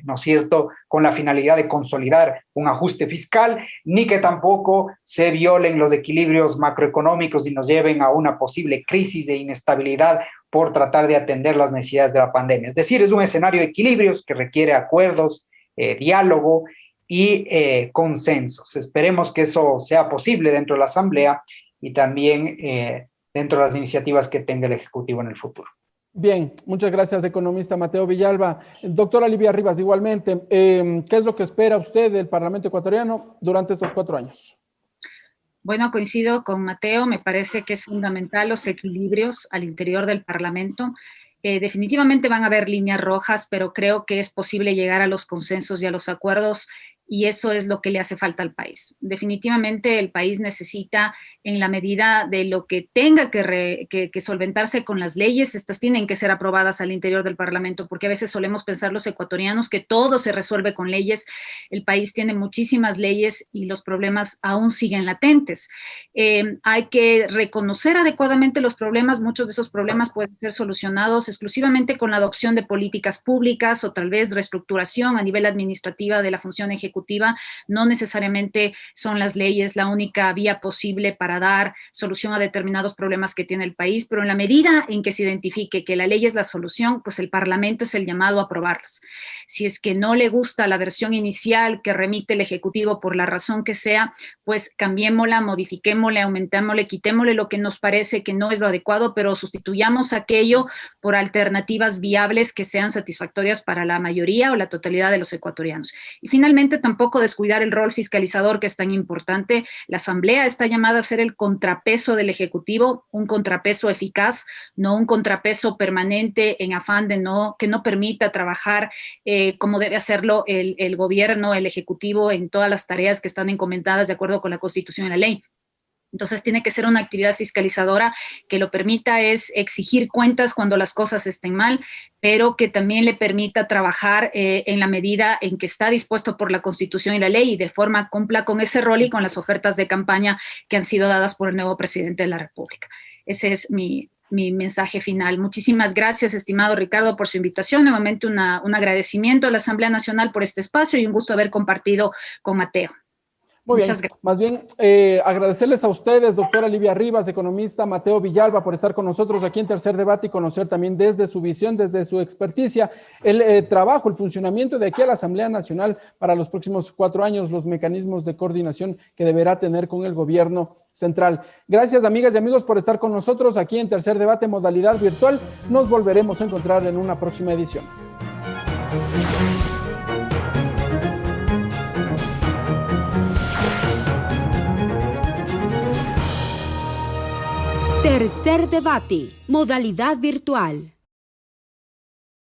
¿no es cierto?, con la finalidad de consolidar un ajuste fiscal, ni que tampoco se violen los equilibrios macroeconómicos y nos lleven a una posible crisis de inestabilidad por tratar de atender las necesidades de la pandemia. Es decir, es un escenario de equilibrios que requiere acuerdos, diálogo y consensos. Esperemos que eso sea posible dentro de la Asamblea y también dentro de las iniciativas que tenga el Ejecutivo en el futuro. Bien, muchas gracias, economista Mateo Villalba. Doctora Livia Rivas, igualmente, ¿qué es lo que espera usted del Parlamento ecuatoriano durante estos 4 años? Bueno, coincido con Mateo, me parece que es fundamental los equilibrios al interior del Parlamento. Definitivamente van a haber líneas rojas, pero creo que es posible llegar a los consensos y a los acuerdos y eso es lo que le hace falta al país. Definitivamente el país necesita, en la medida de lo que tenga que solventarse con las leyes, estas tienen que ser aprobadas al interior del Parlamento, porque a veces solemos pensar los ecuatorianos que todo se resuelve con leyes. El país tiene muchísimas leyes y los problemas aún siguen latentes. Hay que reconocer adecuadamente los problemas. Muchos de esos problemas pueden ser solucionados exclusivamente con la adopción de políticas públicas o tal vez reestructuración a nivel administrativa de la función ejecutiva. No necesariamente son las leyes la única vía posible para dar solución a determinados problemas que tiene el país, pero en la medida en que se identifique que la ley es la solución, pues el Parlamento es el llamado a aprobarlas. Si es que no le gusta la versión inicial que remite el Ejecutivo por la razón que sea, pues cambiémosla, modifiquémosla, aumentémosle, quitémosle lo que nos parece que no es lo adecuado, pero sustituyamos aquello por alternativas viables que sean satisfactorias para la mayoría o la totalidad de los ecuatorianos. Y finalmente, tampoco descuidar el rol fiscalizador que es tan importante. La Asamblea está llamada a ser el contrapeso del Ejecutivo, un contrapeso eficaz, no un contrapeso permanente en afán de que no permita trabajar como debe hacerlo el gobierno, el Ejecutivo en todas las tareas que están encomendadas de acuerdo con la Constitución y la ley. Entonces tiene que ser una actividad fiscalizadora que lo permita es exigir cuentas cuando las cosas estén mal, pero que también le permita trabajar en la medida en que está dispuesto por la Constitución y la ley y de forma cumpla con ese rol y con las ofertas de campaña que han sido dadas por el nuevo presidente de la República. Ese es mi mensaje final. Muchísimas gracias, estimado Ricardo, por su invitación. Nuevamente un agradecimiento a la Asamblea Nacional por este espacio y un gusto haber compartido con Mateo. Muy Muchas bien, gracias. más bien agradecerles a ustedes, doctora Livia Rivas, economista, Mateo Villalba, por estar con nosotros aquí en Tercer Debate y conocer también desde su visión, desde su experticia, el trabajo, el funcionamiento de aquí a la Asamblea Nacional para los próximos 4 años, los mecanismos de coordinación que deberá tener con el gobierno central. Gracias, amigas y amigos, por estar con nosotros aquí en Tercer Debate, modalidad virtual. Nos volveremos a encontrar en una próxima edición. Tercer Debate, modalidad virtual.